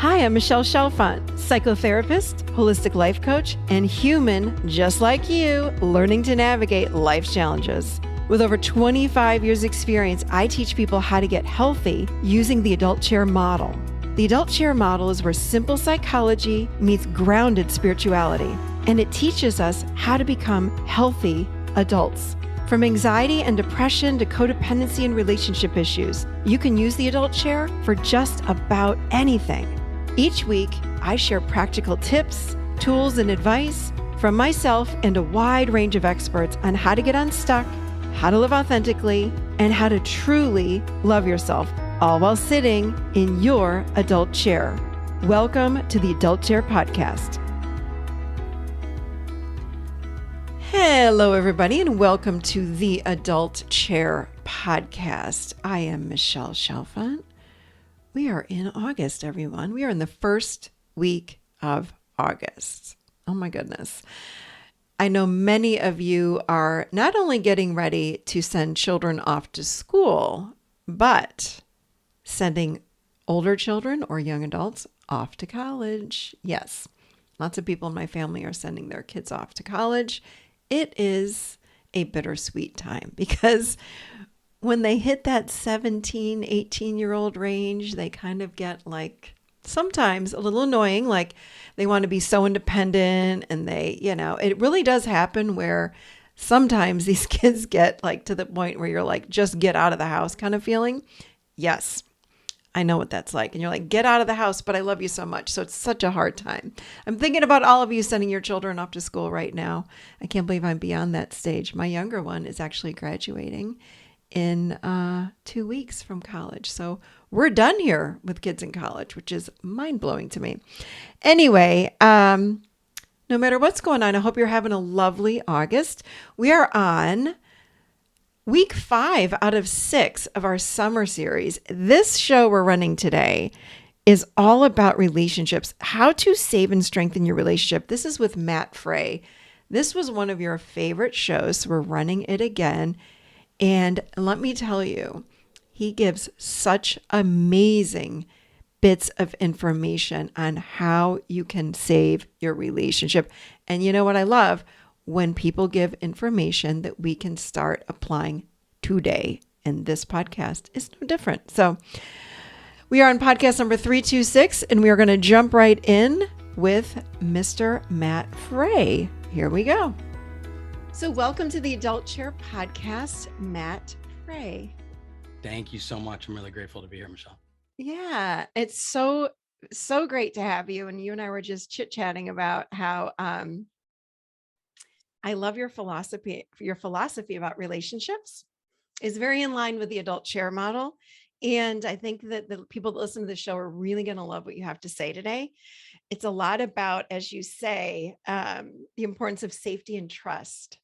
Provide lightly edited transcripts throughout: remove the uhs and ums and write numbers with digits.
Hi, I'm Michelle Chalfant, psychotherapist, holistic life coach, and human just like you, learning to navigate life's challenges. With over 25 years experience, I teach people how to get healthy using the adult chair model. The adult chair model is where simple psychology meets grounded spirituality, and it teaches us how to become healthy adults. From anxiety and depression to codependency and relationship issues, you can use the adult chair for just about anything. Each week, I share practical tips, tools, and advice from myself and a wide range of experts on how to get unstuck, how to live authentically, and how to truly love yourself, all while sitting in your adult chair. Welcome to the Adult Chair Podcast. Hello, everybody, and welcome to the Adult Chair Podcast. I am Michelle Chalfant. We are in August, everyone. We are in the first week of August. Oh my goodness. I know many of you are not only getting ready to send children off to school, but sending older children or young adults off to college. Yes, lots of people in my family are sending their kids off to college. It is a bittersweet time because when they hit that 17, 18-year-old range, they kind of get like sometimes a little annoying, like they want to be so independent and it really does happen where sometimes these kids get like to the point where you're like, just get out of the house kind of feeling. Yes, I know what that's like. And you're like, get out of the house, but I love you so much. So it's such a hard time. I'm thinking about all of you sending your children off to school right now. I can't believe I'm beyond that stage. My younger one is actually graduating in 2 weeks from college. So we're done here with kids in college, which is mind-blowing to me. Anyway, no matter what's going on, I hope you're having a lovely August. We are on week 5 out of 6 of our summer series. This show we're running today is all about relationships, how to save and strengthen your relationship. This is with Matt Fray. This was one of your favorite shows, so we're running it again. And let me tell you, he gives such amazing bits of information on how you can save your relationship. And you know what I love? When people give information that we can start applying today. And this podcast is no different. So we are on podcast number 326, and we are going to jump right in with Mr. Matt Fray. Here we go. So welcome to the Adult Chair Podcast, Matt Fray. Thank you so much. I'm really grateful to be here, Michelle. Yeah, it's so great to have you. And you and I were just chit-chatting about how I love your philosophy. Your philosophy about relationships is very in line with the adult chair model. And I think that the people that listen to the show are really going to love what you have to say today. It's a lot about, as you say, the importance of safety and trust.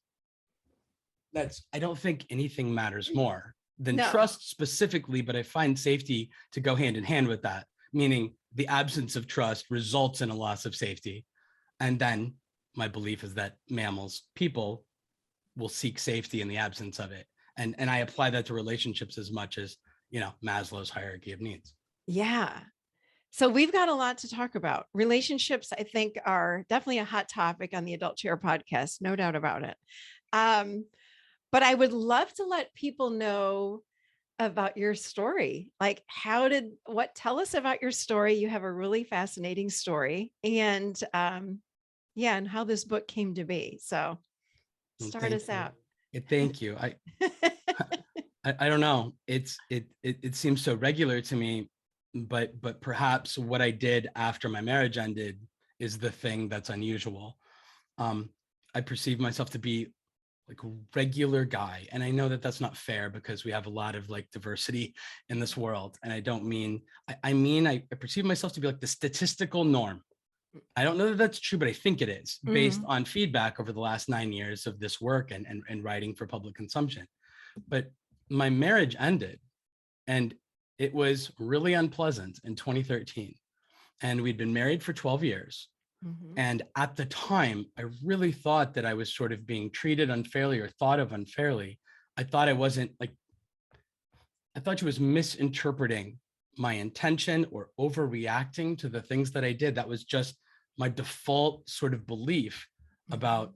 I don't think anything matters more than No. trust specifically, but I find safety to go hand in hand with that, meaning the absence of trust results in a loss of safety. And then my belief is that people will seek safety in the absence of it. And I apply that to relationships as much as, Maslow's hierarchy of needs. Yeah. So we've got a lot to talk about. Relationships, I think, are definitely a hot topic on the Adult Chair Podcast, no doubt about it. But I would love to let people know about your story. Like, tell us about your story. You have a really fascinating story, and and how this book came to be. So start us out. Thank you. I don't know. It seems so regular to me, but perhaps what I did after my marriage ended is the thing that's unusual. I perceive myself to be like a regular guy. And I know that that's not fair because we have a lot of like diversity in this world. And I don't mean, I perceive myself to be like the statistical norm. I don't know that that's true, but I think it is based on feedback over the last 9 years of this work and writing for public consumption. But my marriage ended and it was really unpleasant in 2013. And we'd been married for 12 years. Mm-hmm. And at the time, I really thought that I was sort of being treated unfairly or thought of unfairly. I thought she was misinterpreting my intention or overreacting to the things that I did. That was just my default sort of belief about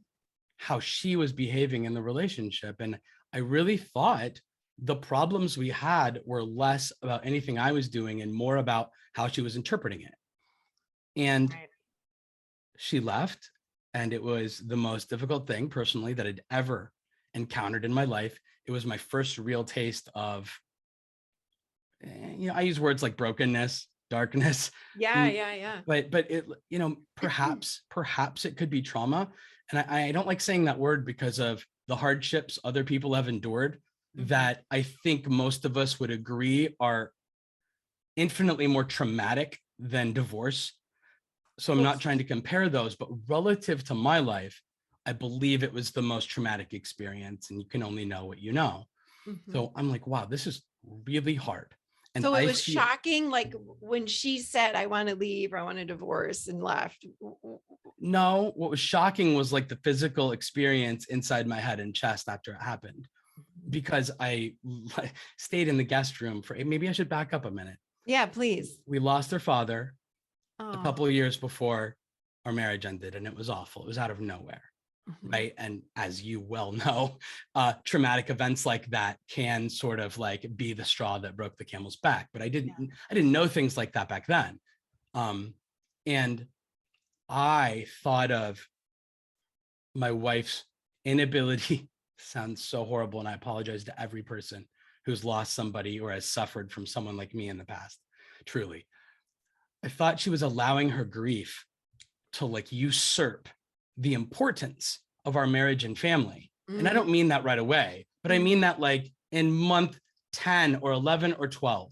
how she was behaving in the relationship. And I really thought the problems we had were less about anything I was doing and more about how she was interpreting it. And Right. she left, and it was the most difficult thing personally that I'd ever encountered in my life. It was my first real taste of, I use words like brokenness, darkness, Yeah, yeah, yeah. but it, perhaps it could be trauma. And I don't like saying that word because of the hardships other people have endured that I think most of us would agree are infinitely more traumatic than divorce. So I'm Well, not trying to compare those, but relative to my life, I believe it was the most traumatic experience, and you can only know what you know. mhm. So I'm like, wow, this is really hard. And So it I was feel shocking, like when she said, "I want to leave, or I want a divorce," and left. no, what was shocking was like the physical experience inside my head and chest after it happened, because I stayed in the guest room for, maybe I should back up a minute. Yeah, please. We lost her father a Oh. couple of years before our marriage ended, and it was awful. It was out of nowhere. Mhm. Right. And as you well know, traumatic events like that can sort of like be the straw that broke the camel's back. But I didn't know things like that back then. And I thought of my wife's inability, sounds so horrible, and I apologize to every person who's lost somebody or has suffered from someone like me in the past. Truly, I thought she was allowing her grief to like usurp the importance of our marriage and family. And I Mhm. don't mean that right away, but I mean Mhm. that like in month 10 or 11 or 12.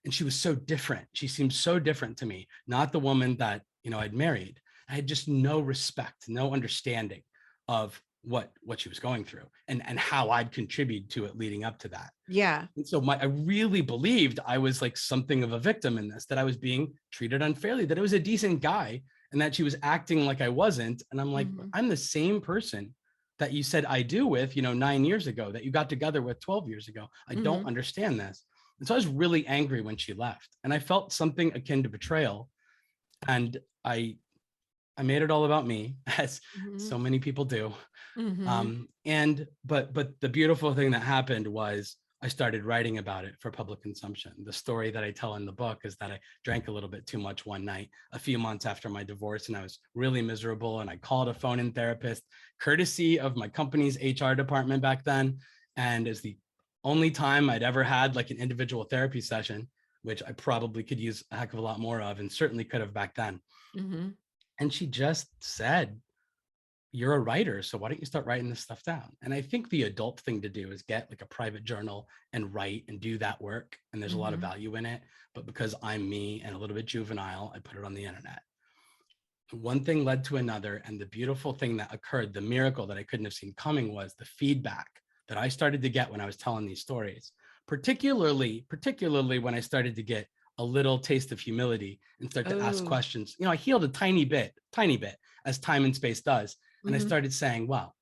And she was so different. She seemed so different to me, not the woman that, I'd married. I had just no respect, no understanding of what she was going through and how I'd contribute to it leading up to that. Yeah. And so I really believed I was like something of a victim in this, that I was being treated unfairly, that it was a decent guy and that she was acting like I wasn't. And I'm like, Mhm. I'm the same person that you said I do with, 9 years ago, that you got together with 12 years ago. I don't Mhm. understand this. And so I was really angry when she left. And I felt something akin to betrayal. And I made it all about me, as Mhm. so many people do. Mhm. But the beautiful thing that happened was I started writing about it for public consumption. The story that I tell in the book is that I drank a little bit too much one night a few months after my divorce, and I was really miserable, and I called a phone-in therapist courtesy of my company's HR department back then, and as the only time I'd ever had like an individual therapy session, which I probably could use a heck of a lot more of, and certainly could have back then. Mhm. And she just said, you're a writer, so why don't you start writing this stuff down? And I think the adult thing to do is get like a private journal and write and do that work. And there's a lot of Mhm. value in it. But because I'm me and a little bit juvenile, I put it on the internet. One thing led to another. And the beautiful thing that occurred, the miracle that I couldn't have seen coming, was the feedback that I started to get when I was telling these stories, particularly when I started to get a little taste of humility and start to ask Oh. questions. I healed a tiny bit, as time and space does. And I Mhm. started saying, well,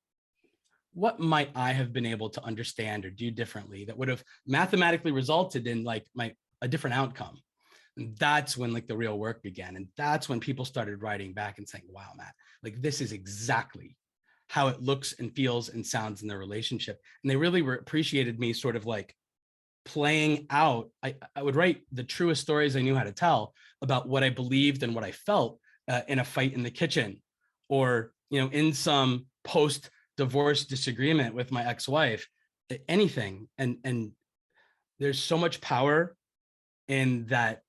what might I have been able to understand or do differently that would have mathematically resulted in like a different outcome? And that's when like the real work began. And that's when people started writing back and saying, wow, Matt, like this is exactly how it looks and feels and sounds in their relationship. And they really appreciated me sort of like playing out. I would write the truest stories I knew how to tell about what I believed and what I felt in a fight in the kitchen, or in some post divorce disagreement with my ex-wife, anything. And there's so much power in that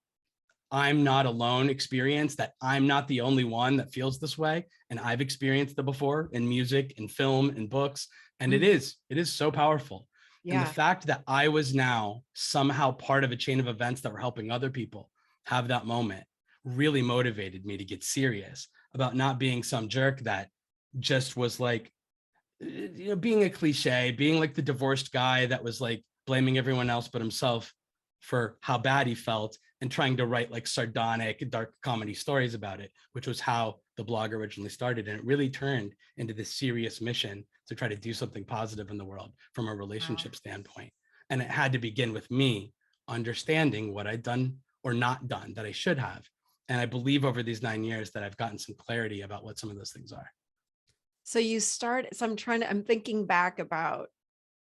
I'm not alone experience, that I'm not the only one that feels this way. And I've experienced it before in music, in film, in books. And it Mhm. is so powerful. And the Yeah. fact that I was now somehow part of a chain of events that were helping other people have that moment really motivated me to get serious about not being some jerk that just was like, being a cliche, being like the divorced guy that was like blaming everyone else but himself for how bad he felt, and trying to write like sardonic, dark comedy stories about it, which was how the blog originally started. And it really turned into this serious mission to try to do something positive in the world from a Wow. relationship standpoint. And it had to begin with me understanding what I'd done or not done that I should have. And I believe over these 9 years that I've gotten some clarity about what some of those things are. So I'm thinking back about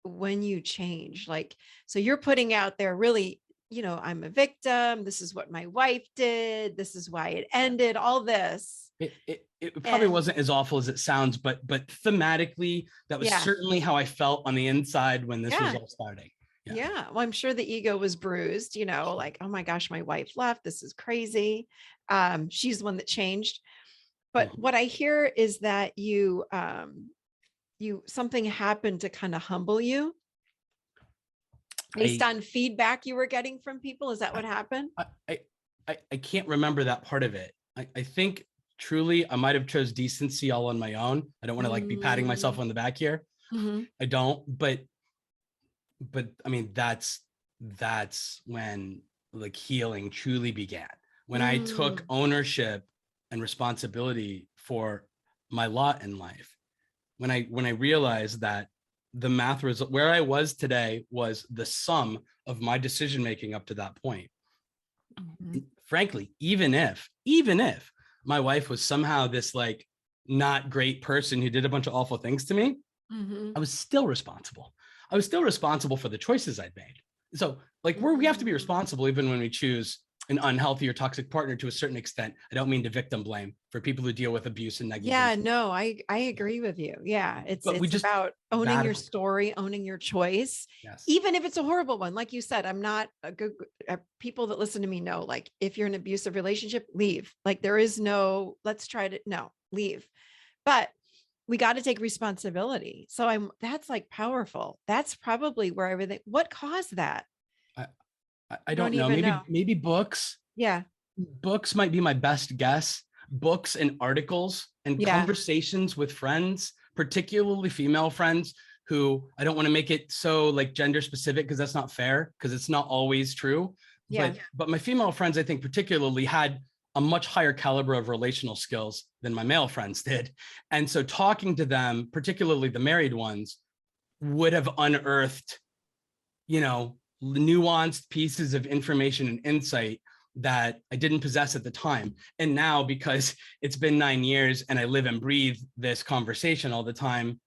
when you change, like, so you're putting out there really, I'm a victim. This is what my wife did. This is why it ended, all this. It probably wasn't as awful as it sounds, but thematically, that was certainly how I felt on the inside when this was all starting. Yeah. Well, I'm sure the ego was bruised, like, oh my gosh, my wife left. This is crazy. She's the one that changed. But what I hear is that something happened to kind of humble you based on feedback you were getting from people. Is that what happened? I can't remember that part of it. I think truly I might have chose decency all on my own. I don't want to like be patting myself on the back here. I don't, but I mean, that's when like healing truly began. When I took ownership and responsibility for my lot in life. When I realized that the math result where I was today was the sum of my decision making up to that point. Frankly, even if my wife was somehow this like not great person who did a bunch of awful things to me, I was still responsible. I was still responsible for the choices I'd made. So like we have to be responsible even when we choose an unhealthy or toxic partner to a certain extent. I don't mean to victim blame for people who deal with abuse and negligence. Yeah, no, I agree with you. Yeah. It's about owning your story, owning your choice, even if it's a horrible one. Like you said, I'm not a good, people that listen to me know, like, if you're in an abusive relationship, leave. Like there is no, leave. But we got to take responsibility. So that's like powerful. That's probably where everything, what caused that? I don't know. Maybe books. Yeah. Books might be my best guess. Books and articles and conversations with friends, particularly female friends who I don't want to make it so like gender specific because that's not fair because it's not always true. But my female friends, I think particularly had a much higher caliber of relational skills than my male friends did. And so talking to them, particularly the married ones, would have unearthed, nuanced pieces of information and insight that I didn't possess at the time. And now, because it's been 9 years and I live and breathe this conversation all the time,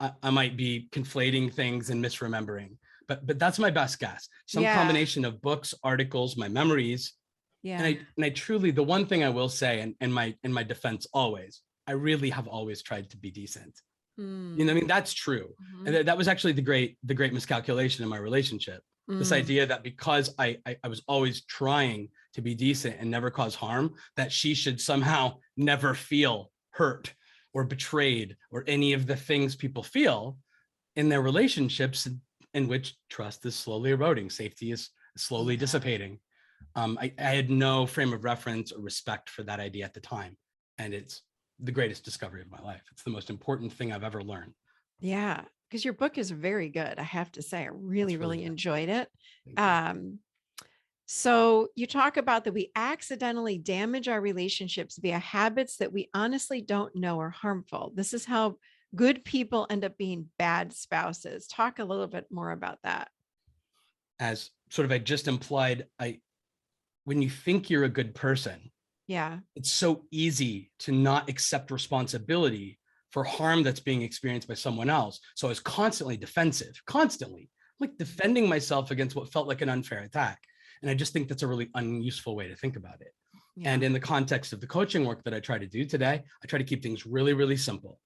I might be conflating things and misremembering. But that's my best guess. Some combination of books, articles, my memories. Yeah. And I truly, the one thing I will say, in my defense always, I really have always tried to be decent. That's true. And that was actually the great miscalculation in my relationship. This idea that because I was always trying to be decent and never cause harm, that she should somehow never feel hurt or betrayed or any of the things people feel in their relationships in which trust is slowly eroding, safety is slowly dissipating. I had no frame of reference or respect for that idea at the time. And it's the greatest discovery of my life. It's the most important thing I've ever learned. Yeah. Because your book is very good. I have to say, I really enjoyed it. So you talk about that we accidentally damage our relationships via habits that we honestly don't know are harmful. This is how good people end up being bad spouses. Talk a little bit more about that. As sort of I just implied, when you think you're a good person, it's so easy to not accept responsibility for harm that's being experienced by someone else. So I was constantly defensive, like defending myself against what felt like an unfair attack. And I just think that's a really unuseful way to think about it. And in the context of the coaching work that I try to do today, I try to keep things really, really simple.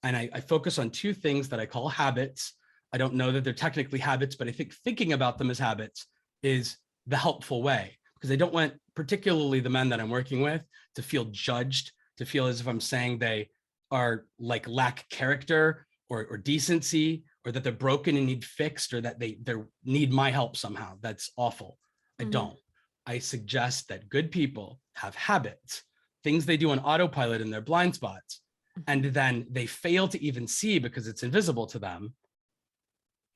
And I focus on two things that I call habits. I don't know that they're technically habits, but I think thinking about them as habits is the helpful way, because I don't want particularly the men that I'm working with to feel judged, to feel as if I'm saying they are like lack character or decency, or that they're broken and need fixed, or that they need my help somehow. That's awful. I don't. I suggest that good people have habits, things they do on autopilot in their blind spots, and then they fail to even see because it's invisible to them.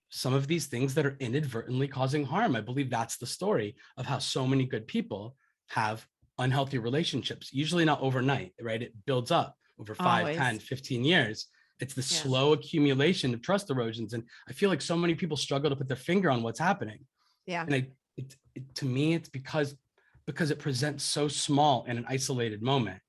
Some of these things that are inadvertently causing harm. I believe that's the story of how so many good people have unhealthy relationships, usually not overnight, right? It builds up over 5, 10, 15 years. It's the slow accumulation of trust erosions. And I feel like so many people struggle to put their finger on what's happening. And to me, it's because because it presents so small in an isolated moment.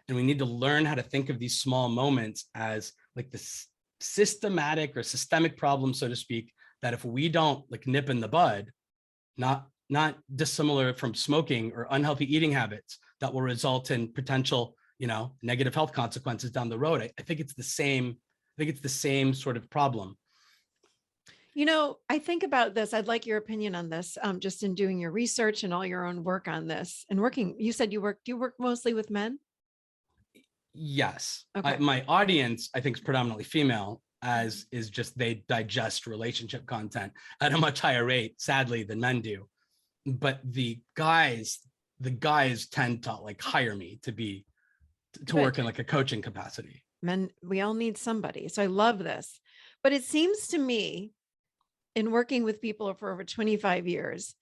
And we need to learn how to think of these small moments as like this systematic or systemic problem, so to speak, that if we don't like nip in the bud, not dissimilar from smoking or unhealthy eating habits that will result in potential, negative health consequences down the road. I think it's the same. I think it's the same sort of problem. I think about this. I'd like your opinion on this, just in doing your research and all your own work on this and working. You said do you work mostly with men? Yes. Okay. My audience, I think, is predominantly female, as is just they digest relationship content at a much higher rate, sadly, than men do. But the guys tend to like hire me to work in like a coaching capacity. Men, we all need somebody. So I love this. But it seems to me, in working with people for over 25 years,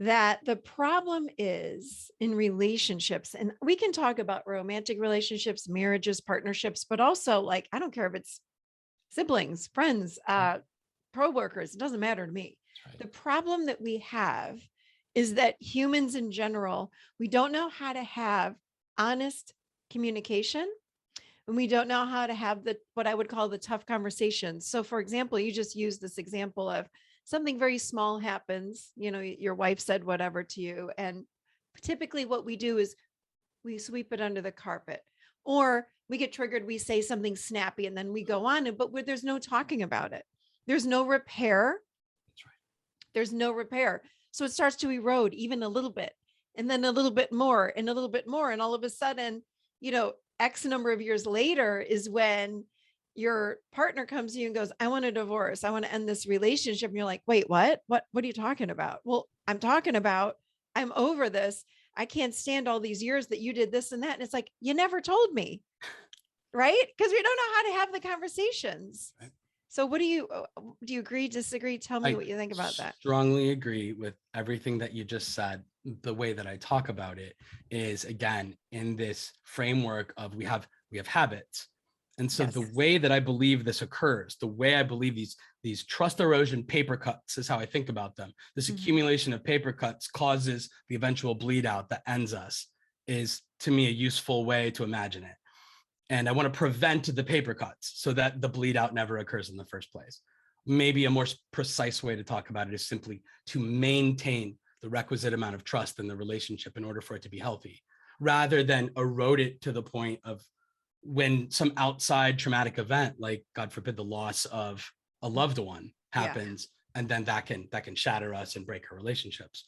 that the problem is in relationships. And we can talk about romantic relationships, marriages, partnerships, but also like, I don't care if it's siblings, friends, co-workers, it doesn't matter to me. Right. The problem that we have is that humans in general, we don't know how to have honest communication, and we don't know how to have what I would call the tough conversations. So for example, you just used this example of something very small happens, your wife said whatever to you. And typically what we do is we sweep it under the carpet, or we get triggered, we say something snappy, and then we go on, but there's no talking about it. There's no repair. That's right. There's no repair. So it starts to erode even a little bit, and then a little bit more and a little bit more. And all of a sudden, X number of years later is when your partner comes to you and goes, I want a divorce. I want to end this relationship. And you're like, wait, what are you talking about? Well, I'm talking about, I'm over this. I can't stand all these years that you did this and that. And it's like, you never told me. Right. Because we don't know how to have the conversations. Right. So what do you agree, disagree? Tell me what you think about that. Strongly agree with everything that you just said. The way that I talk about it is, again, in this framework of we have habits. And so yes. The way that I believe this occurs, the way I believe these trust erosion paper cuts is how I think about them. This accumulation of paper cuts causes the eventual bleed out that ends us, is to me a useful way to imagine it. And I want to prevent the paper cuts so that the bleed out never occurs in the first place. Maybe a more precise way to talk about it is simply to maintain the requisite amount of trust in the relationship in order for it to be healthy, rather than erode it to the point of when some outside traumatic event, like God forbid, the loss of a loved one happens, and then that can shatter us and break our relationships.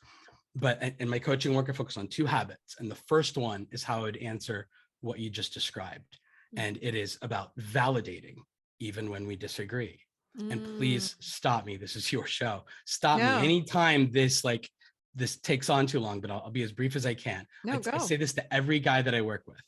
But in my coaching work, I focus on two habits. And the first one is how I would answer what you just described. And it is about validating even when we disagree. And please stop me. This is your show. Stop me anytime this takes on too long, but I'll be as brief as I can. I say this to every guy that I work with.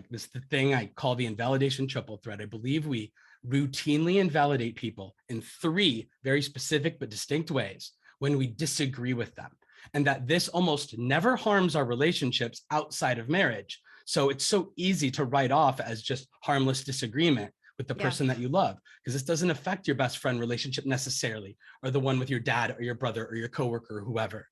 This is the thing I call the invalidation triple threat. I believe we routinely invalidate people in three very specific but distinct ways when we disagree with them. And that this almost never harms our relationships outside of marriage. So it's so easy to write off as just harmless disagreement with the person that you love, because this doesn't affect your best friend relationship necessarily, or the one with your dad or your brother or your coworker or whoever.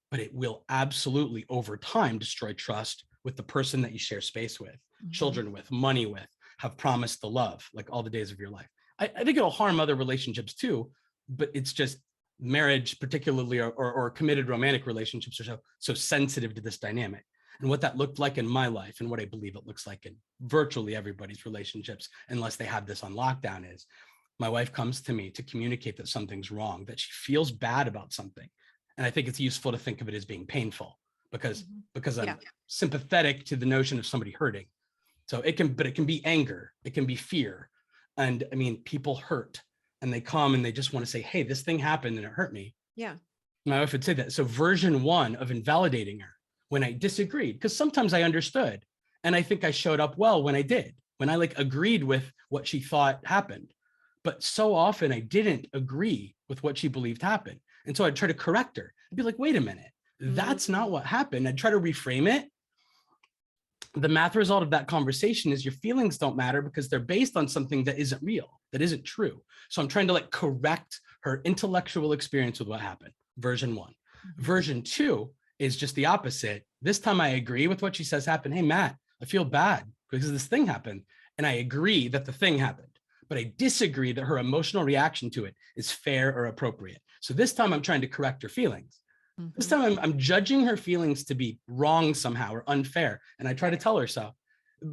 But it will absolutely over time destroy trust with the person that you share space with, children with, money with, have promised the love, like all the days of your life. I think it'll harm other relationships too, but it's just marriage particularly, or committed romantic relationships are so sensitive to this dynamic. And what that looked like in my life, and what I believe it looks like in virtually everybody's relationships, unless they have this on lockdown, is my wife comes to me to communicate that something's wrong, that she feels bad about something. And I think it's useful to think of it as being painful, because I'm sympathetic to the notion of somebody hurting. So it can be anger, it can be fear. And I mean, people hurt and they come and they just want to say, hey, this thing happened and it hurt me. Yeah. My wife would say that. So version one of invalidating her, when I disagreed, because sometimes I understood. And I think I showed up well when I did, when I agreed with what she thought happened. But so often I didn't agree with what she believed happened. And so I'd try to correct her. I'd be like, wait a minute, that's not what happened. I'd try to reframe it. The math result of that conversation is your feelings don't matter because they're based on something that isn't real, that isn't true. So I'm trying to correct her intellectual experience with what happened. Version one. Version two is just the opposite. This time I agree with what she says happened. Hey, Matt, I feel bad because this thing happened. And I agree that the thing happened, but I disagree that her emotional reaction to it is fair or appropriate. So this time I'm trying to correct her feelings. This time I'm judging her feelings to be wrong somehow or unfair. And I try to tell her so,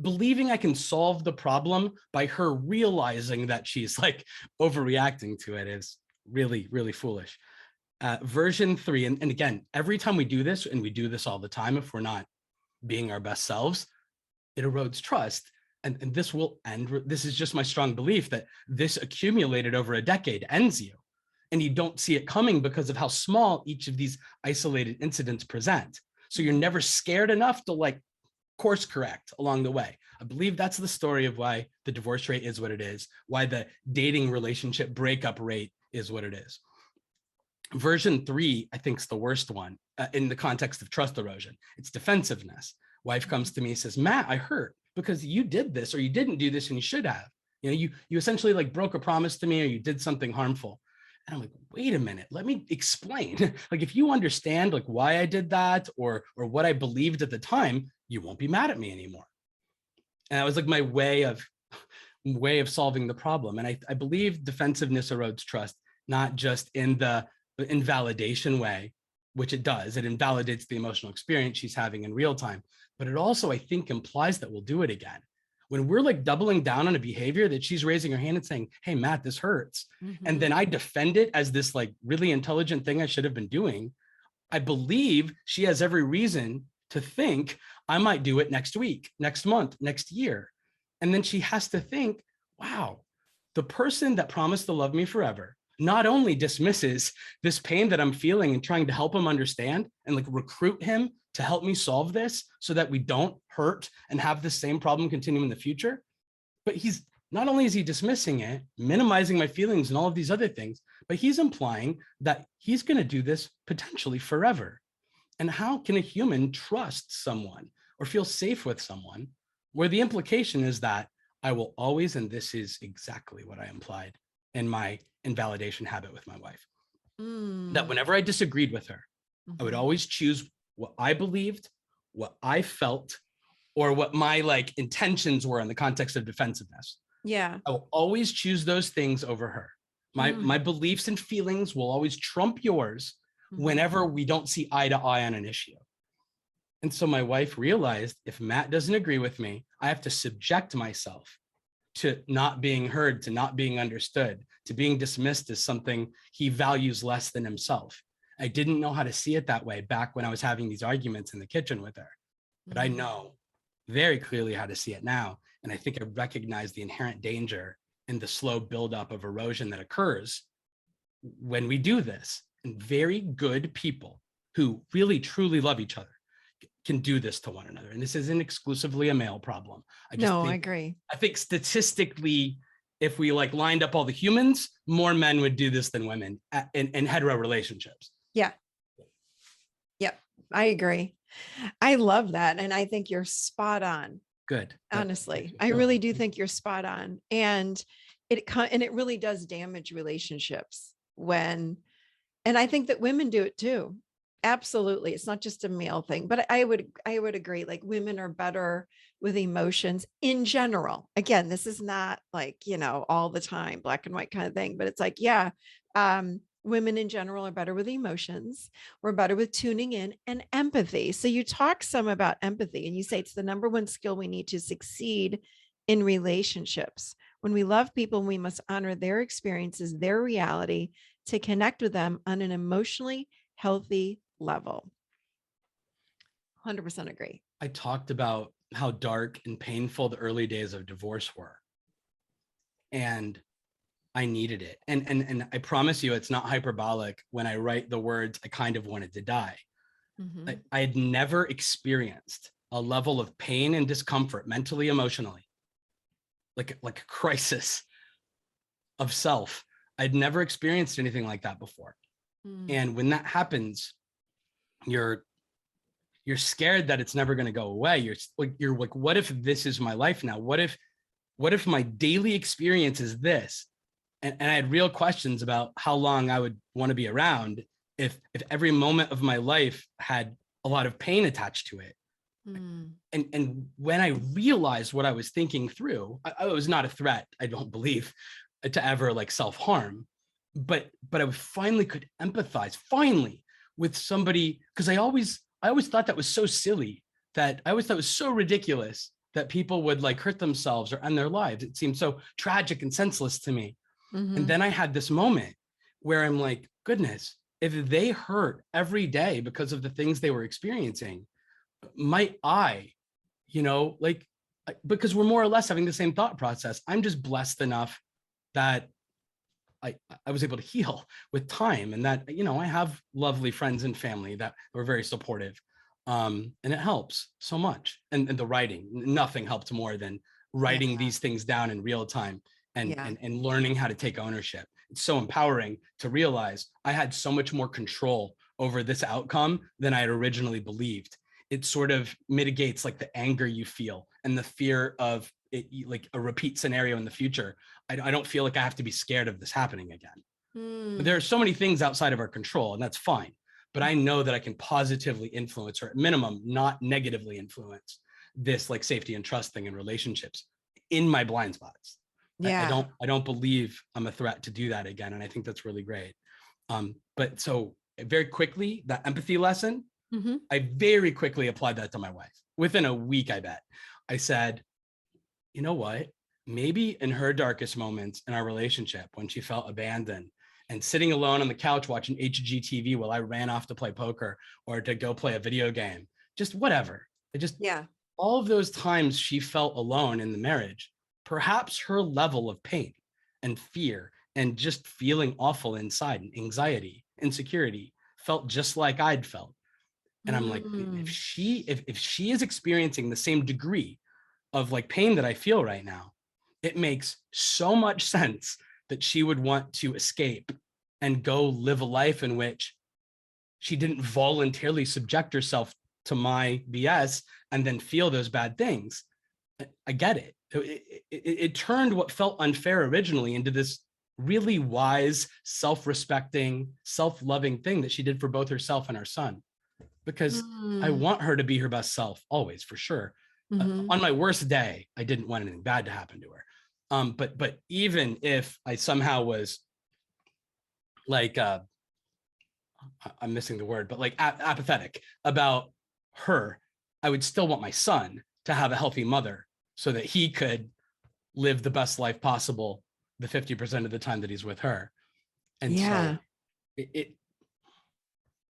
believing I can solve the problem by her realizing that she's like overreacting to it is really, really foolish. Version 3, and again, every time we do this, and we do this all the time, if we're not being our best selves, it erodes trust. And this will end. This is just my strong belief that this accumulated over a decade ends you. And you don't see it coming because of how small each of these isolated incidents present. So you're never scared enough to like course correct along the way. I believe that's the story of why the divorce rate is what it is, why the dating relationship breakup rate is what it is. Version 3, I think, is the worst one in the context of trust erosion. It's defensiveness. Wife comes to me and says, Matt, I hurt because you did this or you didn't do this and you should have. You know, you essentially like broke a promise to me or you did something harmful. And I'm like, wait a minute, let me explain. Like, if you understand like why I did that or what I believed at the time, you won't be mad at me anymore. And that was like my way of solving the problem. And I believe defensiveness erodes trust, not just in the invalidation way, which it does. It invalidates the emotional experience she's having in real time. But it also, I think, implies that we'll do it again. When we're like doubling down on a behavior that she's raising her hand and saying, hey, Matt, this hurts. And then I defend it as this like really intelligent thing I should have been doing. I believe she has every reason to think I might do it next week, next month, next year. And then she has to think, wow, the person that promised to love me forever not only dismisses this pain that I'm feeling and trying to help him understand and like recruit him to help me solve this so that we don't hurt and have the same problem continue in the future, but he's not only is he dismissing it, minimizing my feelings and all of these other things, but he's implying that he's going to do this potentially forever. And how can a human trust someone or feel safe with someone where the implication is that I will always, and this is exactly what I implied in my invalidation habit with my wife, that whenever I disagreed with her, I would always choose what I believed, what I felt, or what my like intentions were in the context of defensiveness. Yeah. I will always choose those things over her. My beliefs and feelings will always trump yours whenever we don't see eye to eye on an issue. And so my wife realized if Matt doesn't agree with me, I have to subject myself to not being heard, to not being understood, to being dismissed as something he values less than himself. I didn't know how to see it that way back when I was having these arguments in the kitchen with her, but I know very clearly how to see it now. And I think I recognize the inherent danger in the slow buildup of erosion that occurs when we do this. And very good people who really, truly love each other can do this to one another. And this isn't exclusively a male problem. I agree. I think statistically, if we like lined up all the humans, more men would do this than women in hetero relationships. Yeah. Yep. I agree. I love that. And I think you're spot on. Good. Honestly, I really do think you're spot on. And it really does damage relationships and I think that women do it too. Absolutely. It's not just a male thing, but I would agree. Like women are better with emotions in general. Again, this is not like, all the time, black and white kind of thing, but it's like, yeah, women in general are better with emotions. We're better with tuning in and empathy. So you talk some about empathy and you say it's the number one skill we need to succeed in relationships. When we love people, we must honor their experiences, their reality, to connect with them on an emotionally healthy level. 100% agree. I talked about how dark and painful the early days of divorce were. And I needed it. And I promise you, it's not hyperbolic when I write the words, I kind of wanted to die. I had never experienced a level of pain and discomfort, mentally, emotionally, like a crisis of self. I'd never experienced anything like that before. And when that happens, you're scared that it's never going to go away. You're like, what if this is my life now? What if my daily experience is this? And I had real questions about how long I would want to be around if every moment of my life had a lot of pain attached to it. Mm. And when I realized what I was thinking through, I was not a threat, I don't believe, to ever like self-harm, but I finally could empathize finally with somebody, because I always thought that was so silly, that I always thought it was so ridiculous that people would like hurt themselves or end their lives. It seemed so tragic and senseless to me. And then I had this moment where I'm like, goodness, if they hurt every day because of the things they were experiencing, might I, like, because we're more or less having the same thought process. I'm just blessed enough that I was able to heal with time, and that, I have lovely friends and family that were very supportive. And it helps so much. And the writing, nothing helped more than writing Yeah. these things down in real time and, Yeah. and learning how to take ownership. It's so empowering to realize I had so much more control over this outcome than I had originally believed. It sort of mitigates like the anger you feel and the fear of it, like a repeat scenario in the future. I don't feel like I have to be scared of this happening again. But there are Mm. so many things outside of our control, and that's fine. But I know that I can positively influence, or at minimum, not negatively influence this like safety and trust thing in relationships in my blind spots. Yeah. I don't believe I'm a threat to do that again. And I think that's really great. But so very quickly, that empathy lesson, Mm-hmm. I very quickly applied that to my wife. Within a week, I bet. I said, you know what? Maybe in her darkest moments in our relationship, when she felt abandoned and sitting alone on the couch watching HGTV while I ran off to play poker or to go play a video game, just whatever. It just, Yeah. all of those times she felt alone in the marriage, perhaps her level of pain and fear and just feeling awful inside, and anxiety, insecurity, felt just like I'd felt. And I'm like, Mm. if she is experiencing the same degree of like pain that I feel right now, it makes so much sense that she would want to escape and go live a life in which she didn't voluntarily subject herself to my BS and then feel those bad things. I get it. It turned what felt unfair originally into this really wise, self-respecting, self-loving thing that she did for both herself and our son. Because I Mm. want her to be her best self always, for sure. Mm-hmm. On my worst day, I didn't want anything bad to happen to her. But even if I somehow was like, I'm missing the word, but like apathetic about her, I would still want my son to have a healthy mother so that he could live the best life possible the 50% of the time that he's with her. And Yeah. so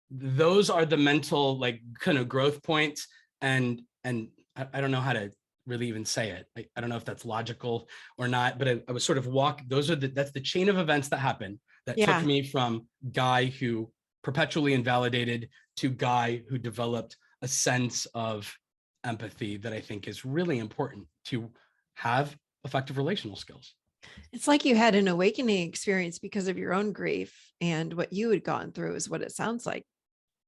those are the mental like kind of growth points. And I don't know how to really even say it. I don't know if that's logical or not, but I was sort of that's the chain of events that happened that took Yeah. me from guy who perpetually invalidated to guy who developed a sense of empathy that I think is really important to have effective relational skills. It's like you had an awakening experience because of your own grief, and what you had gone through is what it sounds like.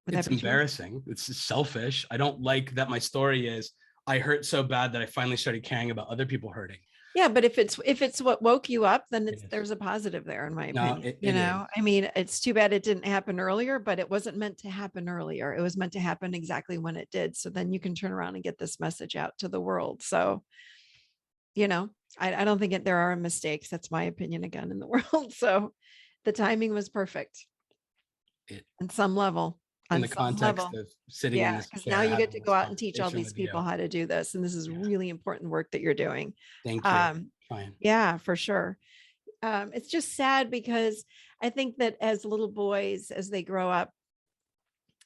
Would It's that be true? embarrassing. It's selfish. I don't like that my story is I hurt so bad that I finally started caring about other people hurting. Yeah, but if it's what woke you up, then It is. there's a positive there, in my No, opinion. it is. I mean, it's too bad it didn't happen earlier, but it wasn't meant to happen earlier. It was meant to happen exactly when it did. So then you can turn around and get this message out to the world. So, you know, I don't think there are mistakes. That's my opinion again in the world. So the timing was perfect It, on some level. in On the some context level. of sitting in Yeah, this because now chair you get having to this go out and teach all conversation these with you. people how to do this. And this is Yeah. really important work that you're doing. Thank you. Um, Fine. yeah, for sure. It's just sad because I think that as little boys, as they grow up,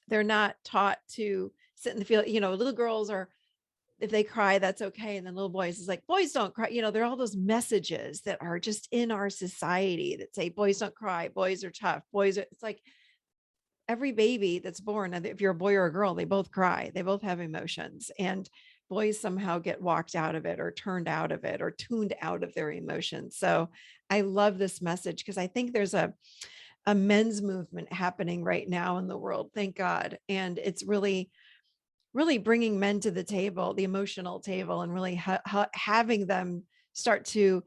they're not taught to sit in the field. Little girls are, if they cry, that's okay. And then little boys is like, boys don't cry. There are all those messages that are just in our society that say, boys don't cry, boys are tough, it's like every baby that's born, if you're a boy or a girl, they both cry, they both have emotions. And boys somehow get walked out of it or turned out of it or tuned out of their emotions. So I love this message because I think there's a men's movement happening right now in the world, thank God. And it's really, really bringing men to the table, the emotional table, and really having them start to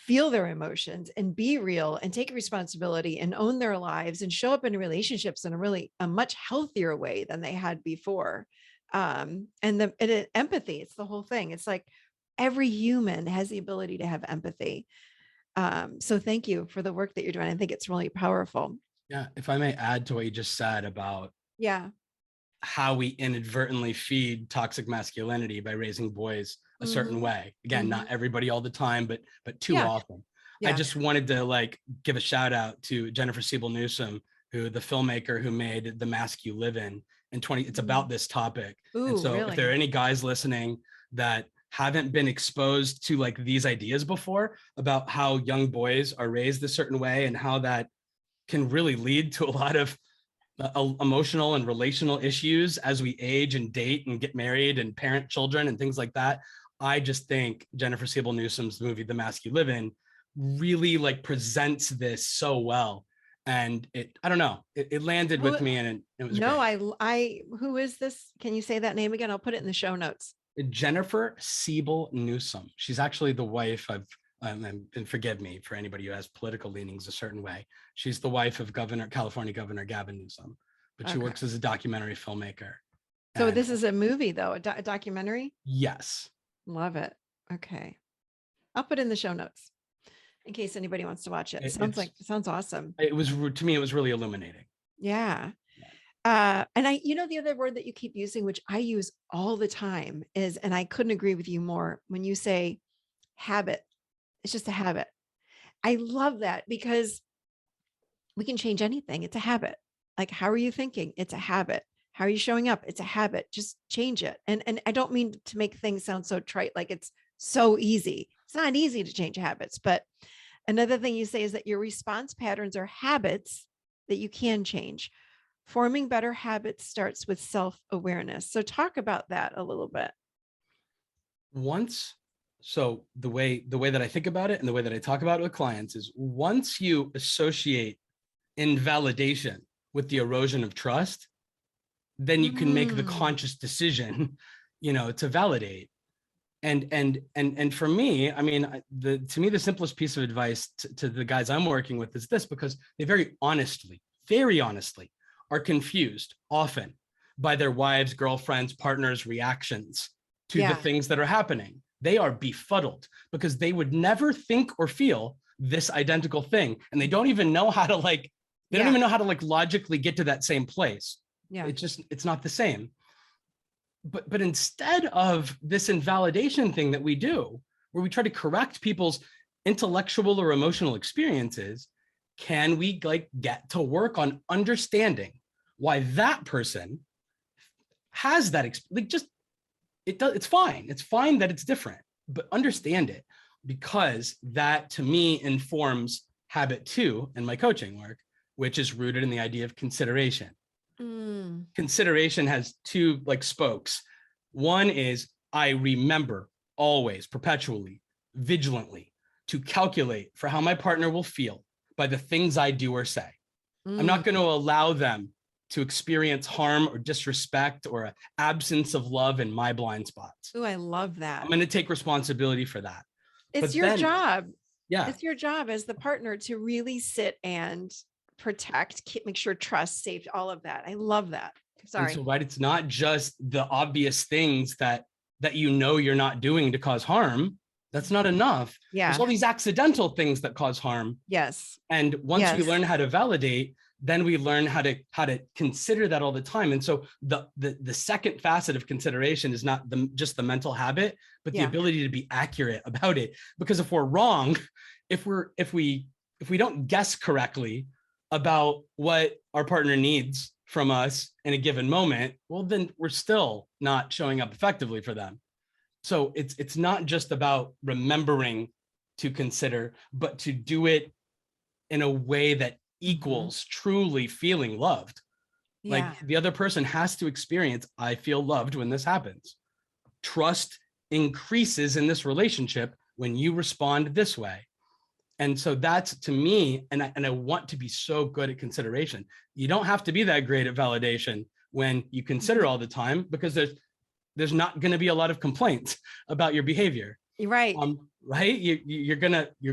feel their emotions and be real and take responsibility and own their lives and show up in relationships in a much healthier way than they had before. And empathy, it's the whole thing. It's like every human has the ability to have empathy. So thank you for the work that you're doing. I think it's really powerful. Yeah. If I may add to what you just said about Yeah. how we inadvertently feed toxic masculinity by raising boys a certain way. Again, not everybody all the time, but too often. I just wanted to like give a shout out to Jennifer Siebel Newsom, who the filmmaker who made The Mask You Live In 20. It's about this topic. Ooh, and so really? if there are any guys listening that haven't been exposed to like these ideas before about how young boys are raised a certain way and how that can really lead to a lot of emotional and relational issues as we age and date and get married and parent children and things like that. I just think Jennifer Siebel Newsom's movie, The Mask You Live In, really like presents this so well. And I don't know, it landed with me and it was great. Who is this? Can you say that name again? I'll put it in the show notes. Jennifer Siebel Newsom. She's actually the wife of, and forgive me for anybody who has political leanings a certain way. She's the wife of California Governor Gavin Newsom, but she works as a documentary filmmaker. So this is a movie though, a documentary? Yes. Love it. Okay. I'll put in the show notes in case anybody wants to watch it. It sounds awesome. It was, to me, it was really illuminating. Yeah. And the other word that you keep using, which I use all the time is, and I couldn't agree with you more, when you say habit. It's just a habit. I love that because we can change anything. It's a habit. Like, how are you thinking? It's a habit. How are you showing up? It's a habit. Just change it. And I don't mean to make things sound so trite, like it's so easy. It's not easy to change habits. But another thing you say is that your response patterns are habits that you can change. Forming better habits starts with self-awareness. So talk about that a little bit. So the way that I think about it and the way that I talk about it with clients is once you associate invalidation with the erosion of trust, then you can make the conscious decision, to validate. And for me, I mean, to me, the simplest piece of advice to the guys I'm working with is this, because they very honestly are confused often by their wives, girlfriends, partners' reactions to the things that are happening. They are befuddled because they would never think or feel this identical thing. And they don't even know how to don't even know how to logically get to that same place. Yeah. It's not the same. But instead of this invalidation thing that we do, where we try to correct people's intellectual or emotional experiences, can we get to work on understanding why that person has that it's fine. It's fine that it's different, but understand it, because that to me informs habit 2 in my coaching work, which is rooted in the idea of consideration. Consideration has 2 spokes. One is I remember always, perpetually, vigilantly to calculate for how my partner will feel by the things I do or say. I'm not going to allow them to experience harm or disrespect or an absence of love in my blind spots. Oh, I love that. I'm going to take responsibility for that. It's your job. Yeah. It's your job as the partner to really sit and protect, make sure trust, safety, all of that. I love that. Sorry. So, right. It's not just the obvious things that you're not doing to cause harm. That's not enough. Yeah. There's all these accidental things that cause harm. Yes. And once we learn how to validate, then we learn how to consider that all the time. And so the second facet of consideration is not just the mental habit, but the ability to be accurate about it. Because if we're wrong, if we don't guess correctly about what our partner needs from us in a given moment, well, then we're still not showing up effectively for them. So it's not just about remembering to consider, but to do it in a way that equals truly feeling loved. Like the other person has to experience, I feel loved when this happens. Trust increases in this relationship when you respond this way. And so that's, to me, and I want to be so good at consideration. You don't have to be that great at validation when you consider all the time, because there's not going to be a lot of complaints about your behavior. You're right. Right? You're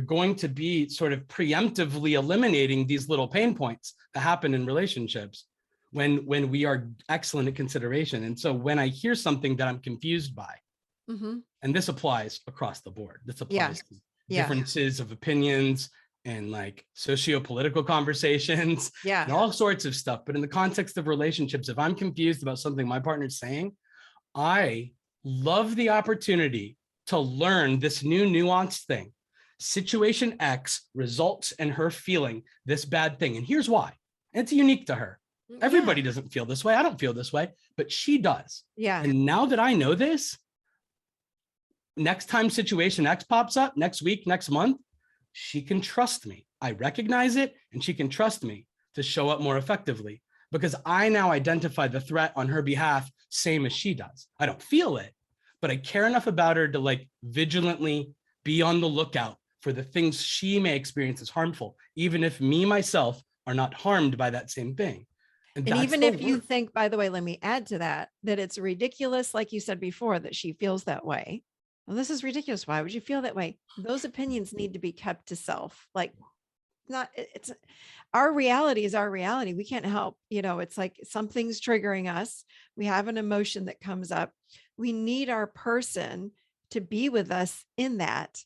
going to be sort of preemptively eliminating these little pain points that happen in relationships when we are excellent at consideration. And so when I hear something that I'm confused by, Mm-hmm. and this applies across the board, this Yeah. applies to Yeah. differences of opinions and like socio-political conversations Yeah. and all sorts of stuff. But in the context of relationships, if I'm confused about something my partner's saying, I love the opportunity to learn this new nuanced thing. Situation X results in her feeling this bad thing. And here's why. It's unique to her. Everybody doesn't feel this way. I don't feel this way, but she does. Yeah. And now that I know this, next time situation X pops up, next week, next month, she can trust me. I recognize it and she can trust me to show up more effectively because I now identify the threat on her behalf, same as she does. I don't feel it, but I care enough about her to like vigilantly be on the lookout for the things she may experience as harmful, even if me, myself, are not harmed by that same thing. And even if you think, by the way, let me add to that, that it's ridiculous, like you said before, that she feels that way. Well, this is ridiculous. Why would you feel that way? Those opinions need to be kept to self. Like, it's our reality is our reality. We can't help, it's like something's triggering us. We have an emotion that comes up. We need our person to be with us in that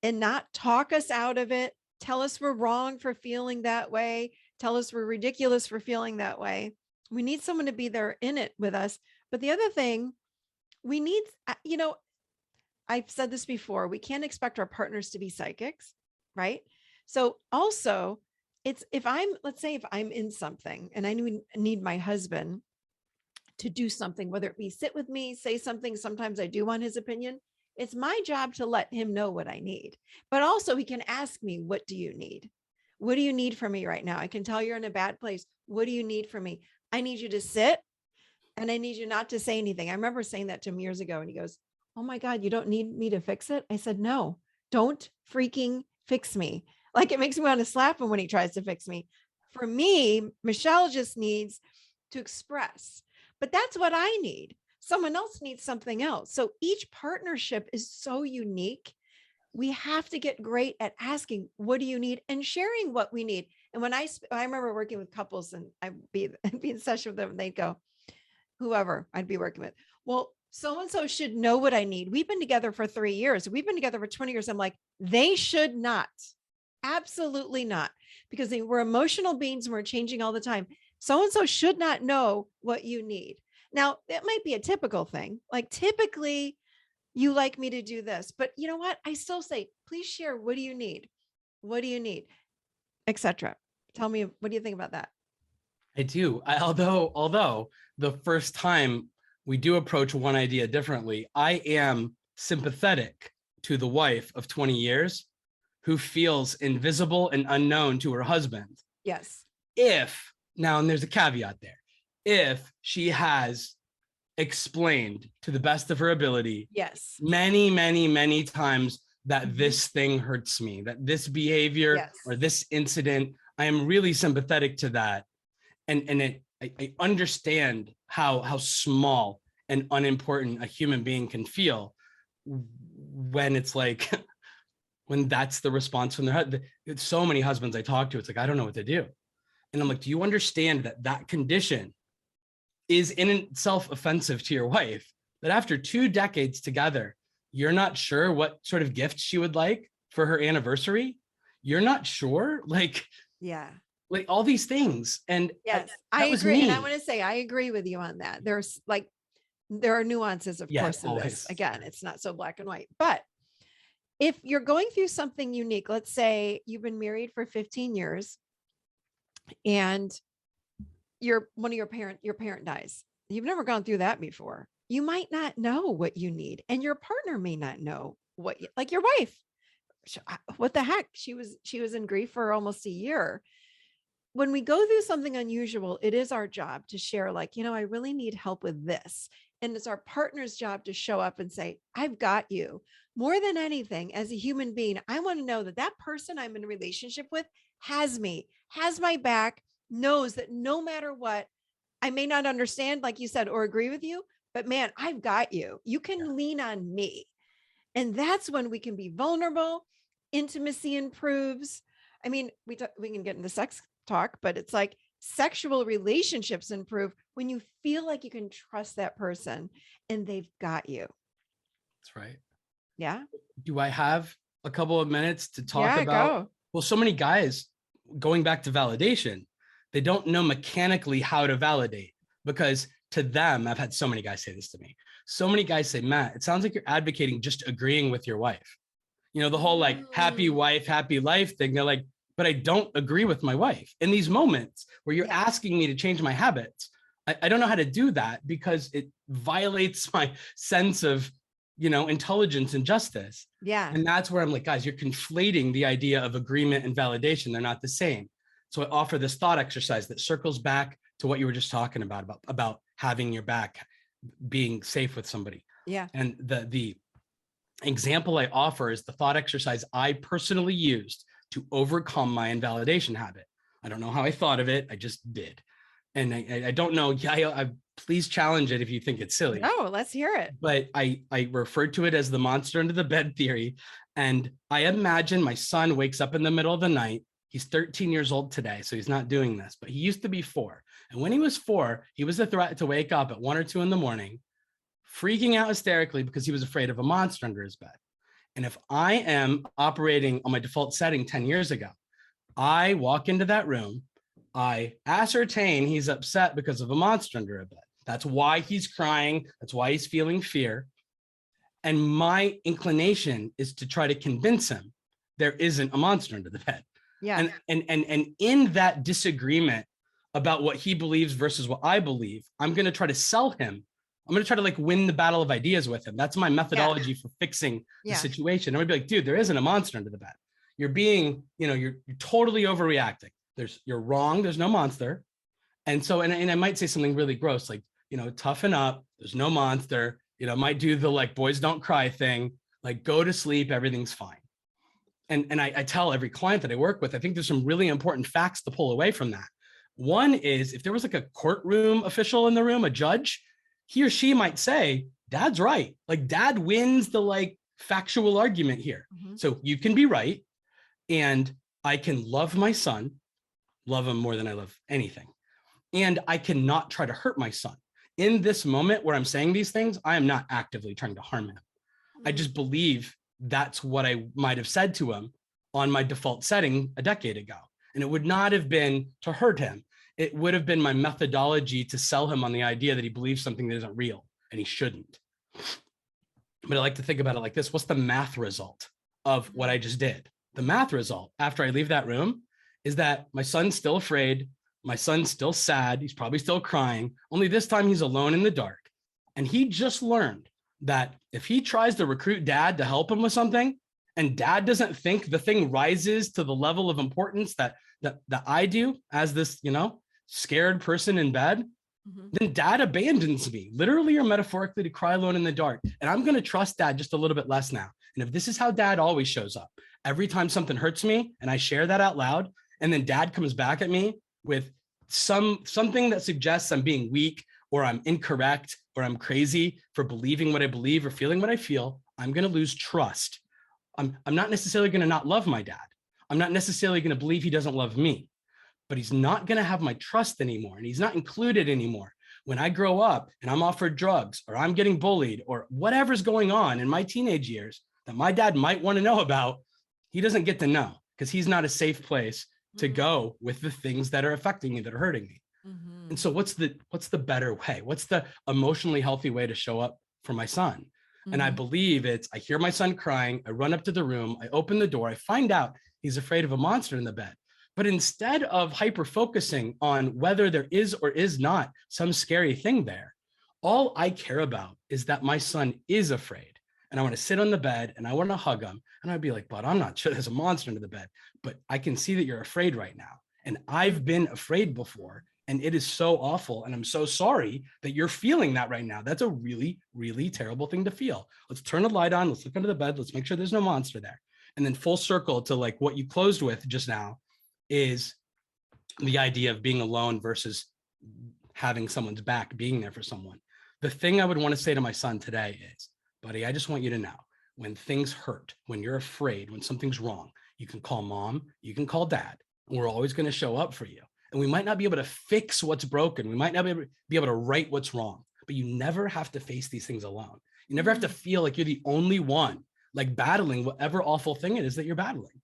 and not talk us out of it. Tell us we're wrong for feeling that way. Tell us we're ridiculous for feeling that way. We need someone to be there in it with us. But the other thing we need, I've said this before, we can't expect our partners to be psychics, right? So also let's say if I'm in something and I need my husband to do something, whether it be sit with me, say something, sometimes I do want his opinion. It's my job to let him know what I need, but also he can ask me, what do you need? What do you need from me right now? I can tell you're in a bad place. What do you need from me? I need you to sit and I need you not to say anything. I remember saying that to him years ago and he goes, oh my God, you don't need me to fix it? I said, no, don't freaking fix me. Like it makes me want to slap him when he tries to fix me. For me, Michelle just needs to express, but that's what I need. Someone else needs something else. So each partnership is so unique. We have to get great at asking, what do you need? And sharing what we need. And when I remember working with couples and I'd be in session with them and they'd go, whoever I'd be working with, well, so-and-so should know what I need. We've been together for 3 years. We've been together for 20 years. I'm like, they should not. Absolutely not. Because we're emotional beings and we're changing all the time. So-and-so should not know what you need. Now, that might be a typical thing. Like typically you like me to do this, but you know what? I still say, please share. What do you need? What do you need? Etc. Tell me, what do you think about that? I do. Although the first time we do approach one idea differently, I am sympathetic to the wife of 20 years who feels invisible and unknown to her husband. Yes. And there's a caveat there, if she has explained to the best of her ability, yes, many, many, many times that this thing hurts me, that this behavior or this incident, I am really sympathetic to that. And I understand how small and unimportant a human being can feel when it's like, when that's the response from their husband. It's so many husbands I talk to, it's like, I don't know what to do. And I'm like, do you understand that condition is in itself offensive to your wife, that after 2 decades together, you're not sure what sort of gift she would like for her anniversary? You're not sure? Like all these things. And yes, I agree. And I want to say, I agree with you on that. There are nuances, of course, in this. Again, it's not so black and white, but if you're going through something unique, let's say you've been married for 15 years and your parent dies. You've never gone through that before. You might not know what you need, and your partner may not know like your wife. What the heck? She was in grief for almost a year. When we go through something unusual, it is our job to share, like, I really need help with this. And it's our partner's job to show up and say, I've got you. More than anything, as a human being, I want to know that person I'm in a relationship with has me, has my back, knows that no matter what, I may not understand, like you said, or agree with you, but man, I've got you. You can lean on me. And that's when we can be vulnerable. Intimacy improves. I mean, we can get into sex talk, but it's like sexual relationships improve when you feel like you can trust that person and they've got you. That's right. Yeah. Do I have a couple of minutes to talk Yeah, about? go. Well, so many guys, going back to validation, they don't know mechanically how to validate, because to them, I've had so many guys say this to me. So many guys say, Matt, it sounds like you're advocating just agreeing with your wife. You know, the whole like happy wife, happy life thing. They're like, but I don't agree with my wife. In these moments where you're asking me to change my habits, I don't know how to do that because it violates my sense of, you know, intelligence and justice. Yeah. And that's where I'm like, guys, you're conflating the idea of agreement and validation. They're not the same. So I offer this thought exercise that circles back to what you were just talking about having your back, being safe with somebody. Yeah. And the example I offer is the thought exercise I personally used to overcome my invalidation habit. I don't know how I thought of it. I just did. And I don't know. I please challenge it if you think it's silly. No, let's hear it. But I referred to it as the monster under the bed theory. And I imagine my son wakes up in the middle of the night. He's 13 years old today, so he's not doing this, but he used to be 4. And when he was 4, he was a threat to wake up at 1 or 2 in the morning, freaking out hysterically because he was afraid of a monster under his bed. And if I am operating on my default setting 10 years ago, I walk into that room, I ascertain he's upset because of a monster under a bed. That's why he's crying. That's why he's feeling fear. And my inclination is to try to convince him there isn't a monster under the bed. Yeah. And in that disagreement about what he believes versus what I believe, I'm going to try to sell him. I'm going to try to like win the battle of ideas with him. That's my methodology for fixing the situation. I'm going to be like, dude, there isn't a monster under the bed. You're being, you know, you're totally overreacting. You're wrong. There's no monster. And so, and I might say something really gross, like, you know, toughen up. There's no monster. You know, might do the like boys don't cry thing, like go to sleep. Everything's fine. And I tell every client that I work with, I think there's some really important facts to pull away from that. One is if there was like a courtroom official in the room, a judge, he or she might say, dad's right. Like dad wins the like factual argument here. So you can be right. And I can love my son, love him more than I love anything. And I cannot try to hurt my son. In this moment where I'm saying these things, I am not actively trying to harm him. I just believe that's what I might have said to him on my default setting a decade ago. And it would not have been to hurt him. It would have been my methodology to sell him on the idea that he believes something that isn't real and he shouldn't. But I like to think about it like this. What's the math result of what I just did? The math result after I leave that room is that my son's still afraid. My son's still sad. He's probably still crying. Only this time he's alone in the dark. And he just learned that if he tries to recruit dad to help him with something and dad doesn't think the thing rises to the level of importance that I do as this, you know, scared person in bed, then dad abandons me, literally or metaphorically, to cry alone in the dark. And I'm going to trust dad just a little bit less now. And if this is how dad always shows up, every time something hurts me and I share that out loud, and then dad comes back at me with something that suggests I'm being weak or I'm incorrect or I'm crazy for believing what I believe or feeling what I feel, I'm going to lose trust. I'm not necessarily going to not love my dad. I'm not necessarily going to believe he doesn't love me, but he's not going to have my trust anymore. And he's not included anymore. When I grow up and I'm offered drugs or I'm getting bullied or whatever's going on in my teenage years that my dad might want to know about, he doesn't get to know because he's not a safe place to go with the things that are affecting me, that are hurting me. And so what's the better way? What's the emotionally healthy way to show up for my son? And I believe I hear my son crying. I run up to the room. I open the door. I find out he's afraid of a monster in the bed. But instead of hyper focusing on whether there is or is not some scary thing there, all I care about is that my son is afraid. And I want to sit on the bed and I want to hug him. And I'd be like, but I'm not sure there's a monster under the bed, but I can see that you're afraid right now. And I've been afraid before. And it is so awful. And I'm so sorry that you're feeling that right now. That's a really, really terrible thing to feel. Let's turn the light on. Let's look under the bed. Let's make sure there's no monster there. And then full circle to like what you closed with just now is the idea of being alone versus having someone's back, being there for someone. The thing I would want to say to my son today is, buddy, I just want you to know when things hurt, when you're afraid, when something's wrong, you can call mom, you can call dad. We're always going to show up for you. And we might not be able to fix what's broken. We might not be able to right what's wrong, but you never have to face these things alone. You never have to feel like you're the only one, like battling whatever awful thing it is that you're battling.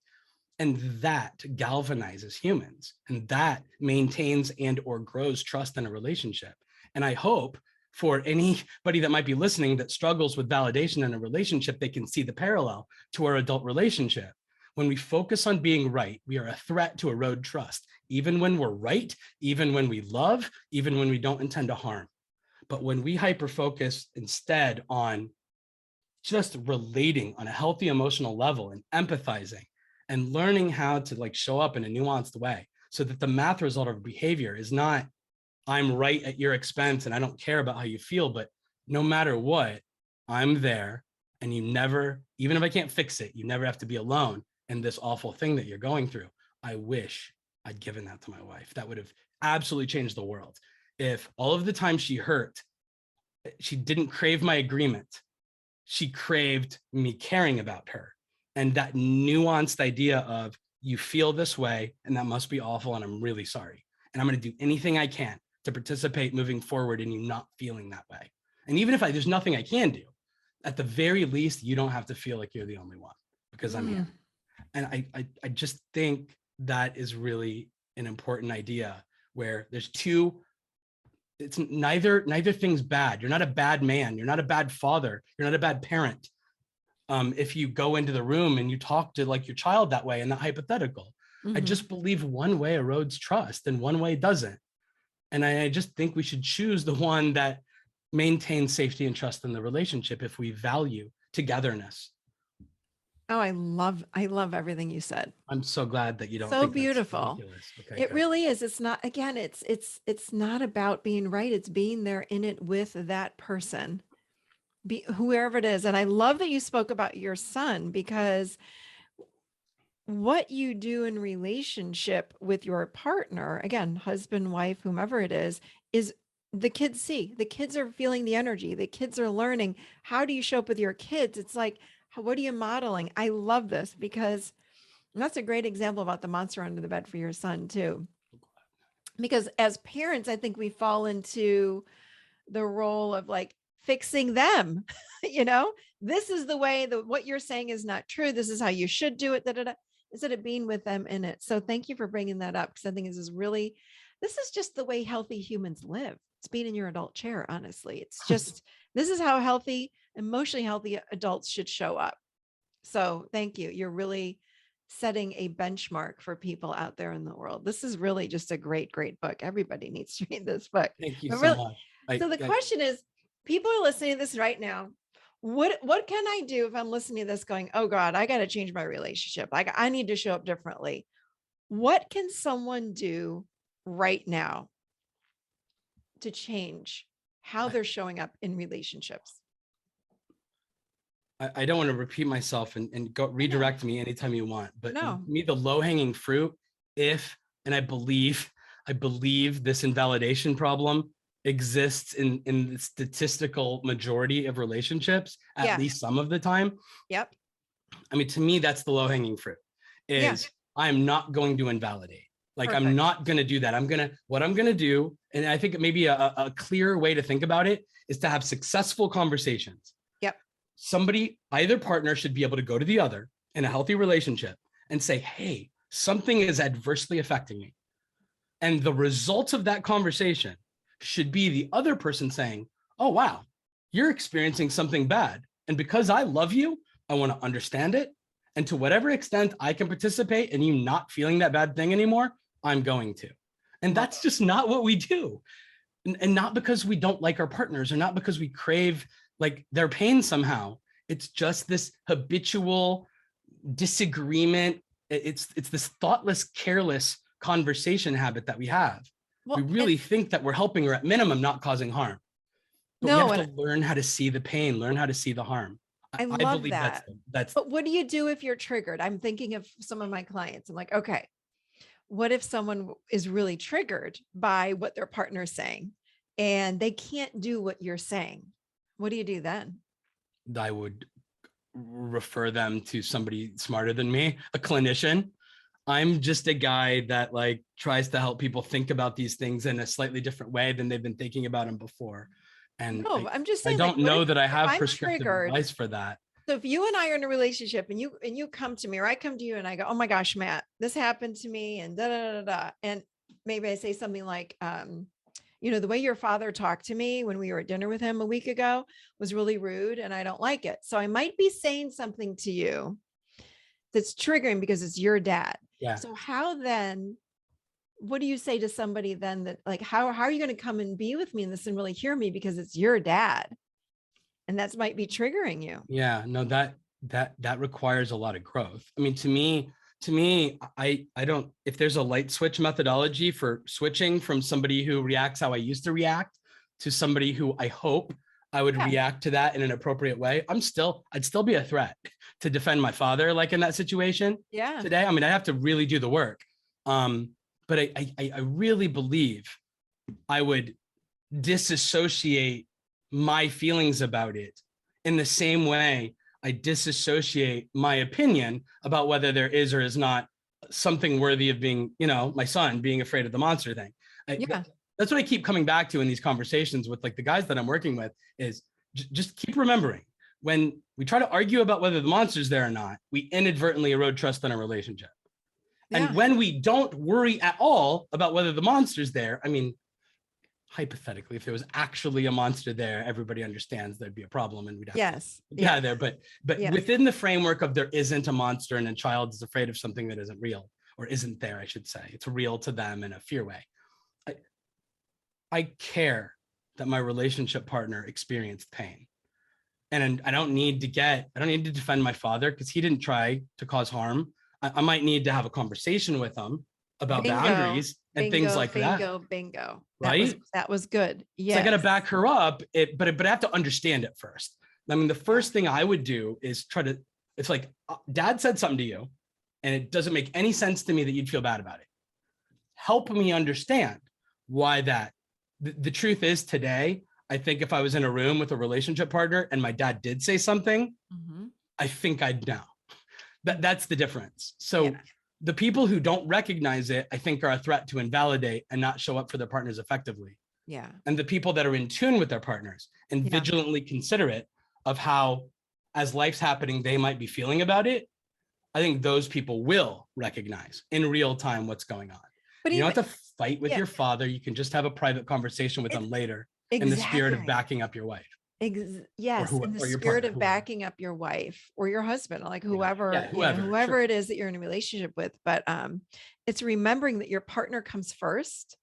And that galvanizes humans, and that maintains and or grows trust in a relationship. And I hope for anybody that might be listening that struggles with validation in a relationship, they can see the parallel to our adult relationship. When we focus on being right, we are a threat to erode trust, even when we're right, even when we love, even when we don't intend to harm. But when we hyper-focus instead on just relating on a healthy emotional level and empathizing and learning how to like show up in a nuanced way so that the math result of behavior is not I'm right at your expense and I don't care about how you feel, but no matter what, I'm there, and you never, even if I can't fix it, you never have to be alone in this awful thing that you're going through. I wish I'd given that to my wife. That would have absolutely changed the world. If all of the time she hurt, she didn't crave my agreement, she craved me caring about her. And that nuanced idea of you feel this way and that must be awful and I'm really sorry. And I'm going to do anything I can to participate moving forward in you not feeling that way. And even if there's nothing I can do, at the very least, you don't have to feel like you're the only one because I'm here. And I just think that is really an important idea where there's two, it's neither thing's bad. You're not a bad man. You're not a bad father. You're not a bad parent. If you go into the room and you talk to like your child that way in that hypothetical, I just believe one way erodes trust and one way doesn't. And I just think we should choose the one that maintains safety and trust in the relationship if we value togetherness. Oh, I love everything you said. I'm so glad that you don't So think beautiful. That's ridiculous. Okay, It good. really is. It's not, again, it's not about being right. It's being there in it with that person, whoever it is. And I love that you spoke about your son, because what you do in relationship with your partner, again, husband, wife, whomever it is the kids see. The kids are feeling the energy. The kids are learning. How do you show up with your kids? It's like, what are you modeling? I love this, because that's a great example about the monster under the bed for your son too. Because as parents, I think we fall into the role of like fixing them. This is the way that what you're saying is not true. This is how you should do it. Instead of being with them in it. So thank you for bringing that up, because I think this is just the way healthy humans live. It's being in your adult chair. Honestly, it's just, this is how healthy, emotionally healthy adults should show up. So thank you. You're really setting a benchmark for people out there in the world. This is really just a great, great book. Everybody needs to read this book. Thank you But so really, much. so the question is, people are listening to this right now. What can I do if I'm listening to this going, oh God, I got to change my relationship. I need to show up differently. What can someone do right now to change how they're showing up in relationships? I don't want to repeat myself and go redirect me anytime you want, but No. me, the low hanging fruit, and I believe this invalidation problem exists in the statistical majority of relationships, at least some of the time. Yep. I mean, to me, that's the low hanging fruit is I'm not going to invalidate. Like, perfect. I'm not going to do that. What I'm going to do, and I think maybe a clearer way to think about it is to have successful conversations. Yep. Either partner should be able to go to the other in a healthy relationship and say, hey, something is adversely affecting me. And the result of that conversation should be the other person saying, oh, wow, you're experiencing something bad. And because I love you, I want to understand it. And to whatever extent I can participate in you not feeling that bad thing anymore, I'm going to. And that's just not what we do. And not because we don't like our partners or not because we crave like their pain somehow. It's just this habitual disagreement. It's this thoughtless, careless conversation habit that we have. Well, we really think that we're helping or at minimum not causing harm. But we have to learn how to see the pain, learn how to see the harm. I love that. But what do you do if you're triggered? I'm thinking of some of my clients. I'm like, okay, what if someone is really triggered by what their partner is saying and they can't do what you're saying? What do you do then? I would refer them to somebody smarter than me, a clinician. I'm just a guy that like tries to help people think about these things in a slightly different way than they've been thinking about them before. And No, I'm just I saying, like, don't what know that I if have I'm prescriptive triggered? advice for that. So if you and I are in a relationship and you come to me, or I come to you and I go, oh my gosh, Matt, this happened to me, and da da da da. And maybe I say something like, the way your father talked to me when we were at dinner with him a week ago was really rude and I don't like it. So I might be saying something to you that's triggering because it's your dad. Yeah. So how then, what do you say to somebody then that like, how are you going to come and be with me in this and really hear me because it's your dad? And that might be triggering you. Yeah, no, that requires a lot of growth. I mean, to me, I don't, if there's a light switch methodology for switching from somebody who reacts how I used to react to somebody who I hope I would react to that in an appropriate way, I'd still be a threat to defend my father, like in that situation today. I mean, I have to really do the work. But I really believe I would disassociate my feelings about it in the same way I disassociate my opinion about whether there is or is not something worthy of being, my son being afraid of the monster thing. That's what I keep coming back to in these conversations with like the guys that I'm working with is just keep remembering when we try to argue about whether the monster's there or not, we inadvertently erode trust in a relationship. And when we don't worry at all about whether the monster's there, I mean, hypothetically, if there was actually a monster there, everybody understands there'd be a problem and we'd have to get there. But within the framework of there isn't a monster and a child is afraid of something that isn't real or isn't there, I should say, it's real to them in a fear way. I care that my relationship partner experienced pain. And I don't need to defend my father because he didn't try to cause harm. I might need to have a conversation with him about boundaries and things like that. Bingo. Right? That was good. Yeah. So I got to back her up, but I have to understand it first. I mean, the first thing I would do is it's like, dad said something to you and it doesn't make any sense to me that you'd feel bad about it. Help me understand why that. The truth is today, I think if I was in a room with a relationship partner and my dad did say something, I think I'd know. That's the difference. So the people who don't recognize it, I think, are a threat to invalidate and not show up for their partners effectively. Yeah. And the people that are in tune with their partners and vigilantly considerate of how, as life's happening, they might be feeling about it, I think those people will recognize in real time what's going on. But you don't have to fight with your father. You can just have a private conversation with them later in the spirit of backing up your wife. Yes, in the spirit of backing up your wife or your husband, like whoever it is that you're in a relationship with. But it's remembering that your partner comes first,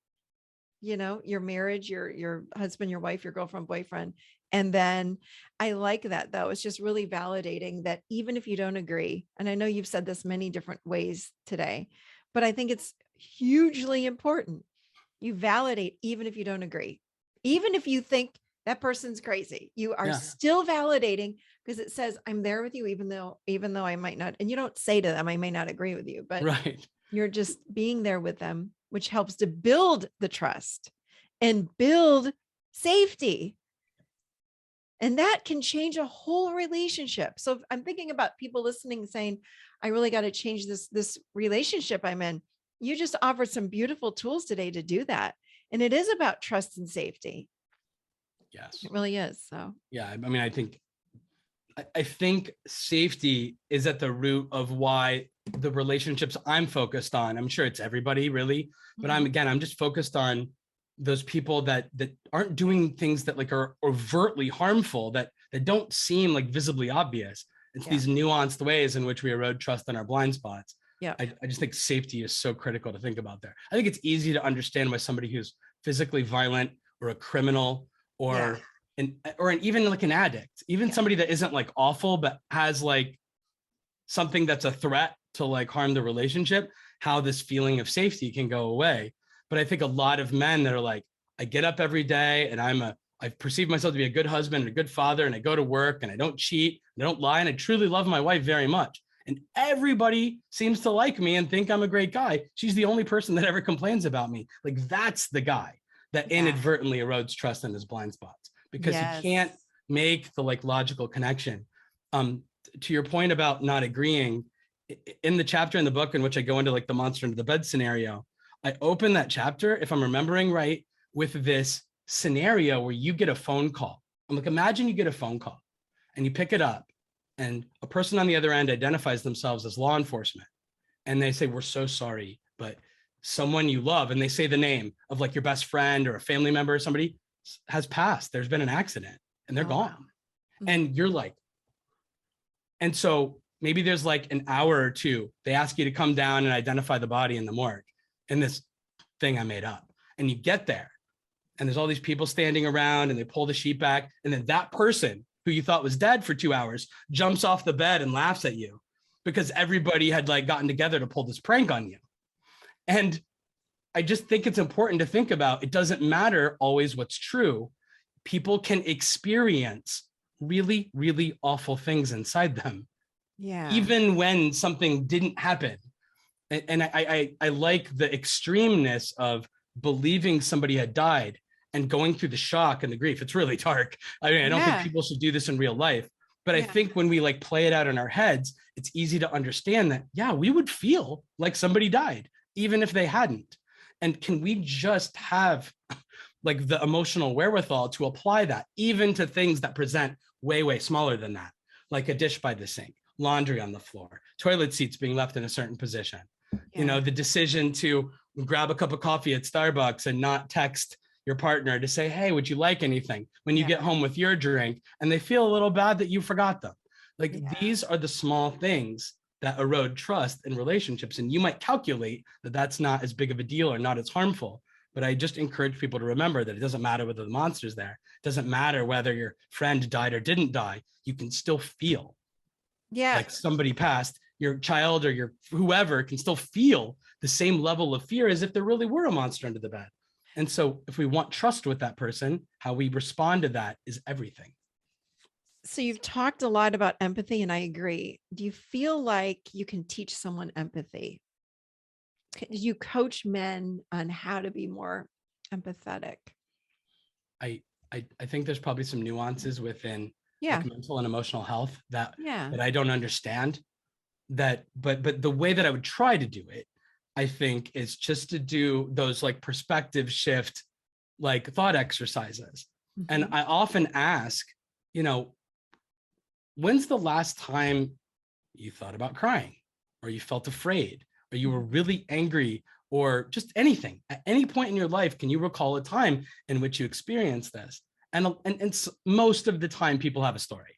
your marriage, your husband, your wife, your girlfriend, boyfriend. And then I like that, though. It's just really validating that even if you don't agree, and I know you've said this many different ways today, but I think it's hugely important. You validate even if you don't agree, even if you think that person's crazy, you are still validating because it says, I'm there with you, even though I might not, and you don't say to them, I may not agree with you, but you're just being there with them, which helps to build the trust and build safety. And that can change a whole relationship. So if I'm thinking about people listening saying, I really got to change this relationship I'm in. You just offered some beautiful tools today to do that. And it is about trust and safety. Yes, it really is. So, I mean, I think safety is at the root of why the relationships I'm focused on, I'm sure it's everybody really, but I'm just focused on those people that aren't doing things that like are overtly harmful, that don't seem like visibly obvious. It's these nuanced ways in which we erode trust in our blind spots. I just think safety is so critical to think about there. I think it's easy to understand why somebody who's physically violent or a criminal or even like an addict, even somebody that isn't like awful, but has like something that's a threat to like harm the relationship, how this feeling of safety can go away. But I think a lot of men that are like, I get up every day and I perceive myself to be a good husband and a good father, and I go to work and I don't cheat, and I don't lie, and I truly love my wife very much. And everybody seems to like me and think I'm a great guy. She's the only person that ever complains about me. Like that's the guy that inadvertently erodes trust in his blind spots because he can't make the like logical connection. to your point about not agreeing, in the chapter in the book in which I go into like the monster under the bed scenario, I open that chapter, if I'm remembering right, with this scenario where you get a phone call. I'm like, imagine you get a phone call and you pick it up and a person on the other end identifies themselves as law enforcement. And they say, we're so sorry, but someone you love, and they say the name of like your best friend or a family member or somebody has passed. There's been an accident and they're gone. Wow. And you're like, and so maybe there's like an hour or two, they ask you to come down and identify the body in the morgue in this thing I made up. And you get there and there's all these people standing around and they pull the sheet back. And then that person who you thought was dead for 2 hours jumps off the bed and laughs at you because everybody had like gotten together to pull this prank on you. And I just think it's important to think about, it doesn't matter always what's true. People can experience really, really awful things inside them. Yeah. Even when something didn't happen. And I like the extremeness of believing somebody had died and going through the shock and the grief. It's really dark. I mean, I don't think people should do this in real life, but I think when we like play it out in our heads, it's easy to understand that, yeah, we would feel like somebody died, even if they hadn't. And can we just have like the emotional wherewithal to apply that even to things that present way, way smaller than that, like a dish by the sink, laundry on the floor, toilet seats being left in a certain position, you know, the decision to grab a cup of coffee at Starbucks and not text your partner to say, hey, would you like anything when you get home with your drink, and they feel a little bad that you forgot them. Like these are the small things that erode trust in relationships. And you might calculate that that's not as big of a deal or not as harmful. But I just encourage people to remember that it doesn't matter whether the monster's there. It doesn't matter whether your friend died or didn't die. You can still feel like somebody passed. Your child or your whoever can still feel the same level of fear as if there really were a monster under the bed. And so if we want trust with that person, how we respond to that is everything. So you've talked a lot about empathy, and I agree. Do you feel like you can teach someone empathy? Do you coach men on how to be more empathetic? I think there's probably some nuances within like mental and emotional health that I don't understand. But the way that I would try to do it, I think, is just to do those like perspective shift, like thought exercises. Mm-hmm. And I often ask, you know, when's the last time you thought about crying, or you felt afraid, or you were really angry, or just anything at any point in your life? Can you recall a time in which you experienced this? And most of the time people have a story.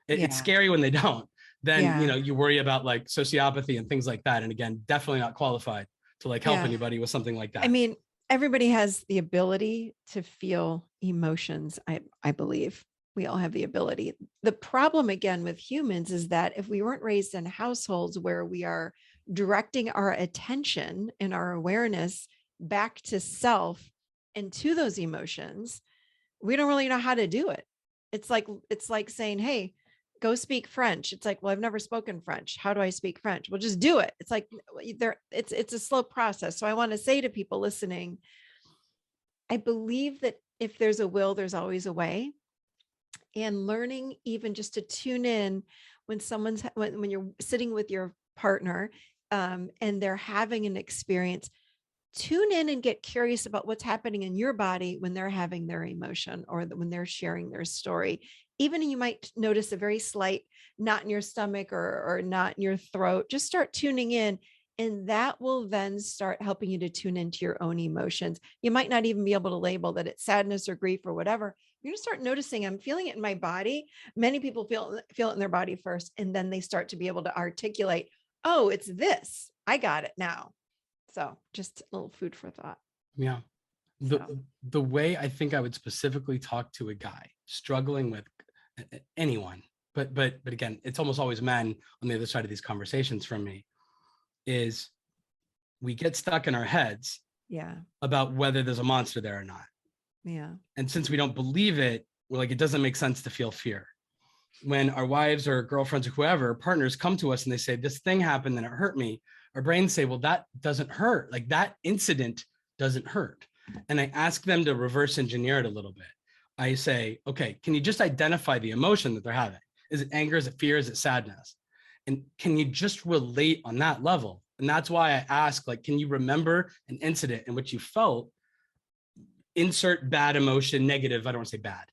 It's scary when they don't. Then, you know, you worry about like sociopathy and things like that. And again, definitely not qualified to like help anybody with something like that. I mean, everybody has the ability to feel emotions. I believe we all have the ability. The problem again with humans is that if we weren't raised in households where we are directing our attention and our awareness back to self and to those emotions, we don't really know how to do it. It's like saying, hey, go speak French. It's like, well, I've never spoken French. How do I speak French? Well, just do it. It's like it's a slow process. So I want to say to people listening, I believe that if there's a will, there's always a way. And learning even just to tune in when when you're sitting with your partner and they're having an experience, tune in and get curious about what's happening in your body when they're having their emotion or when they're sharing their story. Even you might notice a very slight knot in your stomach or knot in your throat. Just start tuning in, and that will then start helping you to tune into your own emotions. You might not even be able to label that it's sadness or grief or whatever. You're going to start noticing, I'm feeling it in my body. Many people feel it in their body first, and then they start to be able to articulate, oh, it's this. I got it now. So just a little food for thought. Yeah. The way I think I would specifically talk to a guy struggling with anyone, but again, it's almost always men on the other side of these conversations from me, is we get stuck in our heads about whether there's a monster there or not. Yeah. And since we don't believe it, we're like, it doesn't make sense to feel fear. When our wives or girlfriends or whoever, partners come to us and they say, this thing happened and it hurt me, our brains say, well, that doesn't hurt. Like that incident doesn't hurt. And I ask them to reverse engineer it a little bit. I say, okay, can you just identify the emotion that they're having? Is it anger? Is it fear? Is it sadness? And can you just relate on that level? And that's why I ask, like, can you remember an incident in which you felt, insert bad emotion, negative, I don't want to say bad,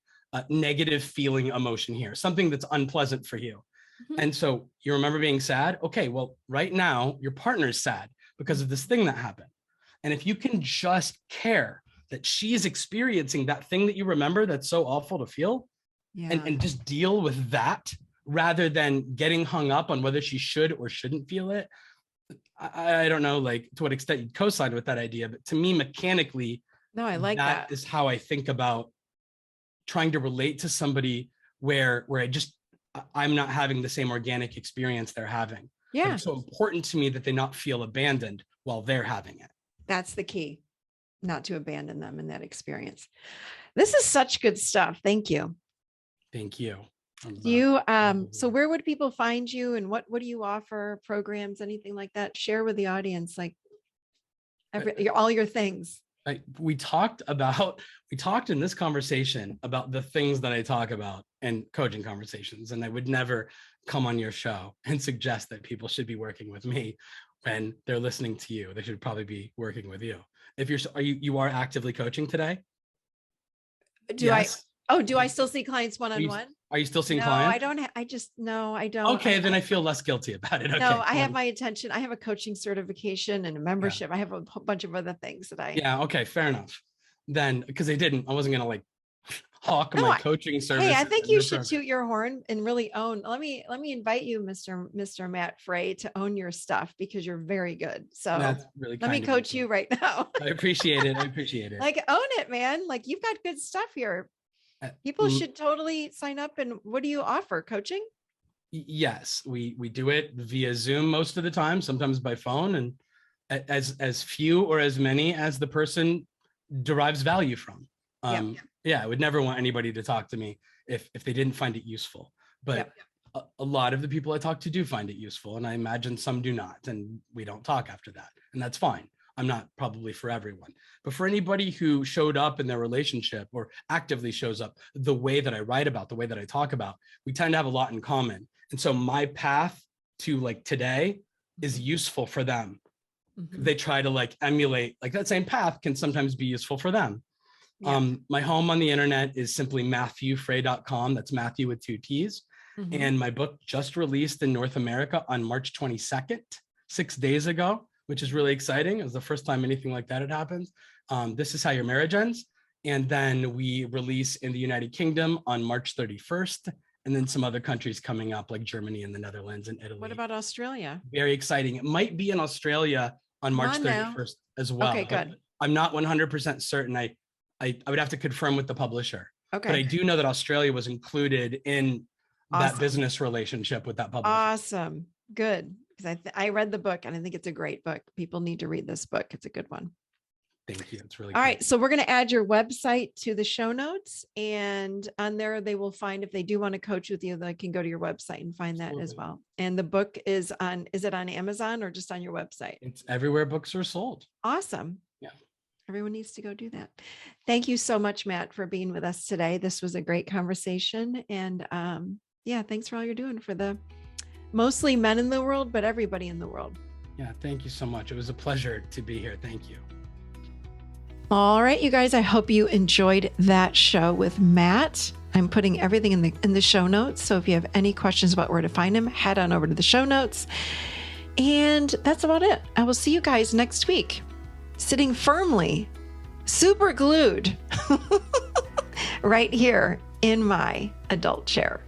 negative feeling emotion here, something that's unpleasant for you. Mm-hmm. And so you remember being sad. Okay, well, right now your partner's sad because of this thing that happened. And if you can just care that she's experiencing that thing that you remember that's so awful to feel, and just deal with that rather than getting hung up on whether she should or shouldn't feel it. I don't know, like, to what extent you'd co-sign with that idea, but to me, mechanically, no, I like that. That is how I think about trying to relate to somebody where I'm not having the same organic experience they're having. Yeah. But it's so important to me that they not feel abandoned while they're having it. That's the key, not to abandon them in that experience. This is such good stuff. Thank you. Thank you. So where would people find you, and what do you offer, programs, anything like that? Share with the audience, like all your things. We talked in this conversation about the things that I talk about in coaching conversations, and I would never come on your show and suggest that people should be working with me when they're listening to you. They should probably be working with you. If you are actively coaching today? Do I still see clients one-on-one? Are you still seeing clients? I don't. Okay, then I feel less guilty about it. Okay. No, I have my attention. I have a coaching certification and a membership. Yeah. I have a bunch of other things that Yeah, okay, fair enough. Then, because I wasn't going to like hawk my coaching service. Hey, I think you should toot your horn and really own. Let me invite you, Mr. Matt Fray, to own your stuff, because you're very good. So that's really let me coach you right now. I appreciate it. Like, own it, man. Like, you've got good stuff here. People should totally sign up. And what do you offer? Coaching? Yes, we do it via Zoom most of the time, sometimes by phone, and as few or as many as the person derives value from. Yeah, I would never want anybody to talk to me if they didn't find it useful. But a lot of the people I talk to do find it useful, and I imagine some do not, and we don't talk after that, and that's fine. I'm not probably for everyone, but for anybody who showed up in their relationship or actively shows up the way that I write about, the way that I talk about, we tend to have a lot in common. And so my path to like today is useful for them. Mm-hmm. They try to like emulate, like, that same path can sometimes be useful for them. Yeah. My home on the internet is simply matthewfray.com. That's Matthew with 2 T's. Mm-hmm. And my book just released in North America on March 22nd, 6 days ago, which is really exciting. It was the first time anything like that had happened. This is How Your Marriage Ends. And then we release in the United Kingdom on March 31st, and then some other countries coming up like Germany and the Netherlands and Italy. What about Australia? Very exciting. It might be in Australia on March 31st as well. Okay, good. I'm not 100% certain. I would have to confirm with the publisher. Okay. But I do know that Australia was included in that business relationship with that publisher. Awesome. Good. Because I read the book, and I think it's a great book. People need to read this book. It's a good one. Thank you. It's really all right. So we're going to add your website to the show notes, and on there they will find, if they do want to coach with you, they can go to your website and find that as well. And the book is it on Amazon or just on your website? It's everywhere books are sold. Awesome. Yeah. Everyone needs to go do that. Thank you so much, Matt, for being with us today. This was a great conversation. And thanks for all you're doing for the mostly men in the world, but everybody in the world. Yeah, thank you so much. It was a pleasure to be here. Thank you. All right, you guys, I hope you enjoyed that show with Matt. I'm putting everything in the show notes. So if you have any questions about where to find him, head on over to the show notes. And that's about it. I will see you guys next week, sitting firmly, super glued, right here in my adult chair.